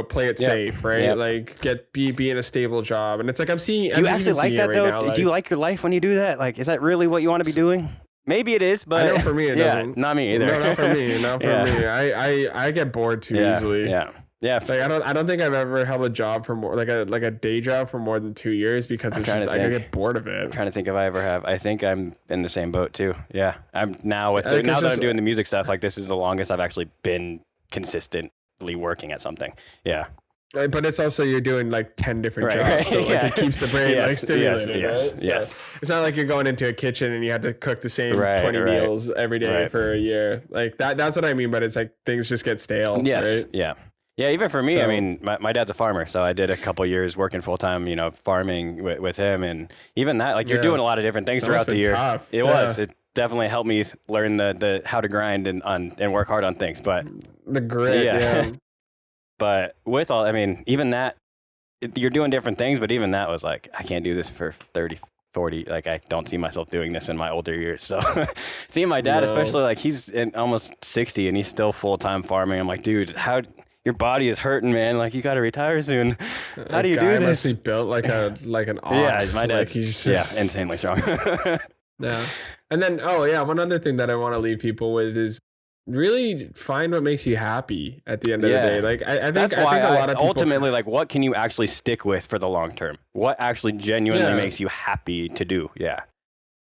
play it safe, right? Yep. Like be in a stable job, and it's like do you actually like that though? Now, do you like your life when you do that? Like, is that really what you want to be doing? Maybe it is, but I know for me it doesn't. Not me either. No, not for me. Not for me. I get bored too easily. Yeah. Like I don't think I've ever held a job for more like a day job for more than 2 years because I get bored of it. I'm trying to think if I ever have. I think I'm in the same boat too. Yeah, I'm now that I'm doing the music stuff. Like this is the longest I've actually been consistently working at something. Yeah. But it's also you're doing like 10 different jobs, so like it keeps the brain stimulated. Yes. It's not like you're going into a kitchen and you have to cook the same 20 meals every day for a year. Like that's what I mean. But it's like things just get stale. Yes. Right? Yeah. Yeah, even for me, I mean, my dad's a farmer, so I did a couple years working full time, farming with him, and even that, like you're doing a lot of different things throughout the year. Tough. It definitely helped me learn the how to grind and work hard on things. But the grit, But with all, I mean, even that, you're doing different things, but even that was like, I can't do this for 30, 40. Like, I don't see myself doing this in my older years. So seeing my dad, especially, like, he's almost 60 and he's still full-time farming. I'm like, dude, your body is hurting, man. Like, you got to retire soon. How do you do this? Must be built like an ox. Yeah, my dad's insanely strong. Yeah. And then, one other thing that I want to leave people with is really find what makes you happy at the end of the day. Like I think a lot of people ultimately, like, what can you actually stick with for the long term? What actually genuinely makes you happy to do? Yeah.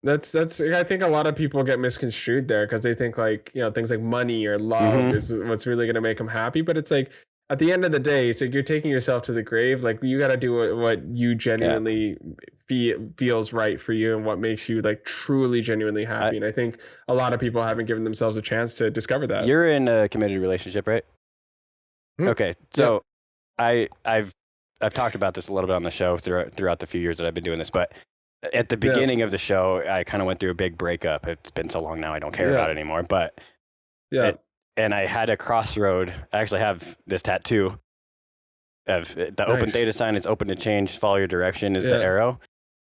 That's I think a lot of people get misconstrued there because they think like, things like money or love is what's really going to make them happy. But it's like, at the end of the day, it's like you're taking yourself to the grave. Like you got to do what you genuinely feels right for you and what makes you like truly genuinely happy. And I think a lot of people haven't given themselves a chance to discover that. You're in a committed relationship, right? Mm-hmm. Okay. So I've talked about this a little bit on the show throughout the few years that I've been doing this, but at the beginning of the show, I kind of went through a big breakup. It's been so long now, I don't care about it anymore, but and I had a crossroad. I actually have this tattoo of the open data sign is open to change, follow your direction is the arrow.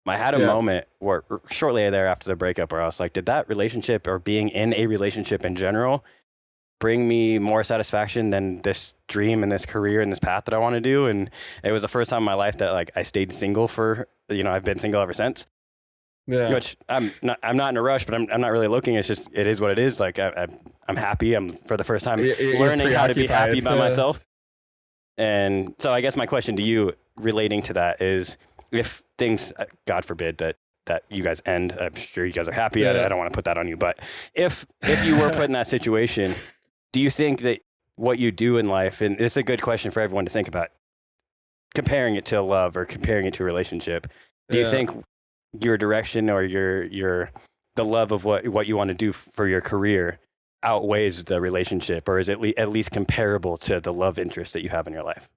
I had a moment where shortly there after the breakup where I was like, did that relationship or being in a relationship in general bring me more satisfaction than this dream and this career and this path that I want to do? And it was the first time in my life that like I stayed single for, I've been single ever since. Yeah. Which I'm not in a rush, but I'm not really looking. It's just, it is what it is. Like I'm happy. I'm for the first time learning how to be happy by myself. And so I guess my question to you relating to that is, if things, God forbid that you guys end, I'm sure you guys are happy. I don't want to put that on you, but if you were put in that situation, do you think that what you do in life, and it's a good question for everyone to think about, comparing it to love or comparing it to a relationship, do you think your direction or the love of what you want to do for your career outweighs the relationship, or is it at least comparable to the love interest that you have in your life?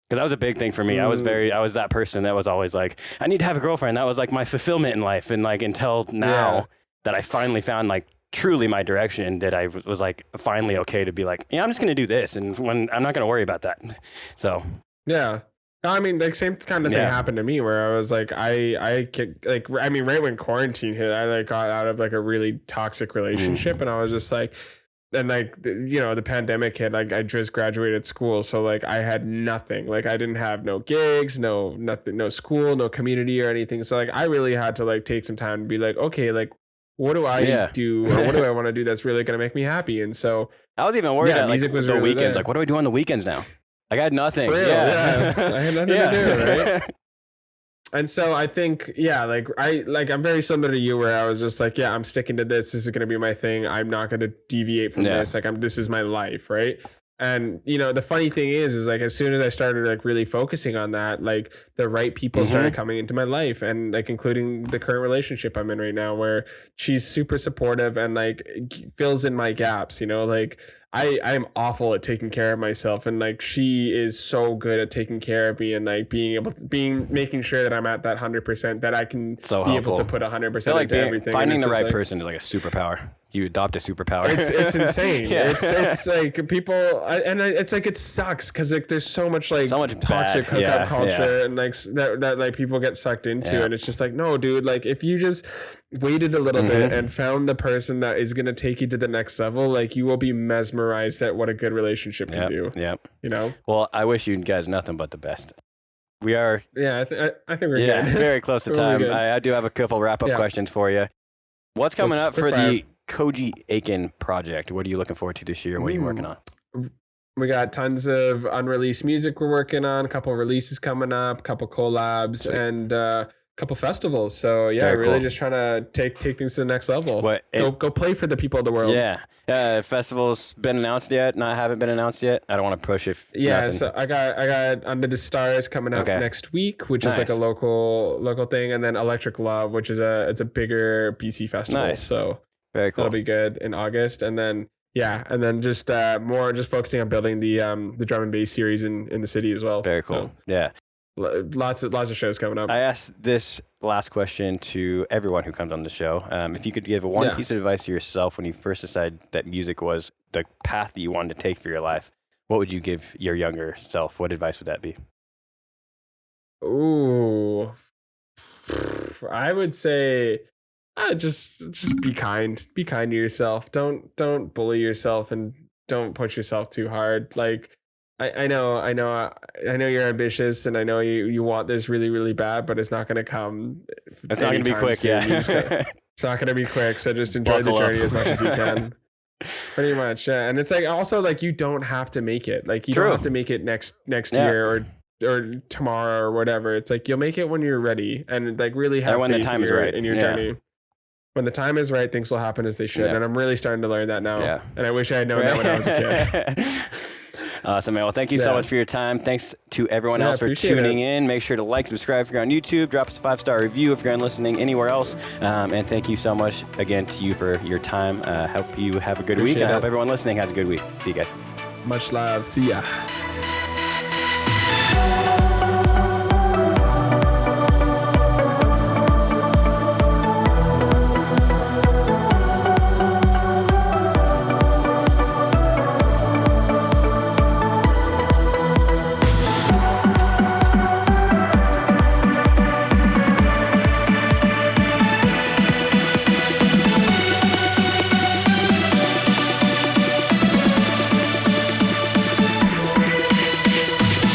Because that was a big thing for me. I was that person that was always like, I need to have a girlfriend. That was like my fulfillment in life. And like until now that I finally found like truly my direction, that I was like finally okay to be like, I'm just going to do this. And when I'm not going to worry about that. So. Yeah. I mean, like same kind of thing happened to me where I was like, right when quarantine hit, I like got out of like a really toxic relationship and I was just like, and like, the pandemic hit, like I just graduated school. So like I had nothing, like I didn't have no gigs, nothing, no school, no community or anything. So like I really had to like take some time to be like, okay, like what do I do or what do I want to do that's really going to make me happy? And so I was even worried that like was the weekends, there. Like what do I do on the weekends now? Like I had nothing. I had nothing to do, right? And so I think, I'm very similar to you where I was just like, I'm sticking to this. This is going to be my thing. I'm not going to deviate from this. Like this is my life. Right. And, the funny thing is like, as soon as I started like really focusing on that, like the right people started coming into my life, and like, including the current relationship I'm in right now, where she's super supportive and like fills in my gaps, like I'm awful at taking care of myself, and like she is so good at taking care of me and like making sure that I'm at that 100%, that I can be able to put 100% like into everything. Finding the right person is like a superpower. You adopt a superpower. It's insane. It's like people, and it's like it sucks because like there's so much toxic hookup culture and like that like people get sucked into, and it's just like, no, dude, like if you just waited a little bit and found the person that is going to take you to the next level, like you will be mesmerized at what a good relationship can do. Well, I wish you guys nothing but the best. We are I think we're good. Very close to time. I do have a couple wrap-up questions for you. What's coming up for the Koji Aiken project? What are you looking forward to this year? What are you working on? We got tons of unreleased music we're working on, a couple releases coming up, a couple collabs, and couple festivals. So really just trying to take things to the next level. Go play for the people of the world. Festivals been announced yet? No, haven't been announced yet. I don't want to push if nothing. So I got Under the Stars coming up next week, which is like a local thing, and then Electric Love, which is it's a bigger BC festival. So very cool. That'll be good in August, and then just more just focusing on building the drum and bass series in the city as well. Very cool. So, lots of shows coming up. I asked this last question to everyone who comes on the show. If you could give one piece of advice to yourself when you first decided that music was the path that you wanted to take for your life, what would you give your younger self? What advice would that be? Ooh, I would say just be kind. Be kind to yourself. Don't bully yourself, and don't push yourself too hard. Like I know you're ambitious, and I know you want this really, really bad, but it's not going to come. It's not going to be quick. It's not going to be quick. So just enjoy the journey as much as you can. Pretty much. Yeah. And it's like, also like, you don't have to make it. Like you don't have to make it next year or tomorrow or whatever. It's like, you'll make it when you're ready, and like really have when the time is right in your journey. When the time is right, things will happen as they should. And I'm really starting to learn that now. Yeah. And I wish I had known that when I was a kid. Awesome, man. Well, thank you so much for your time. Thanks to everyone else for tuning in. Make sure to like, subscribe if you're on YouTube. Drop us a 5-star review if you're listening anywhere else. And thank you so much again to you for your time. Hope you have a good week. And I hope everyone listening has a good week. See you guys. Much love. See ya.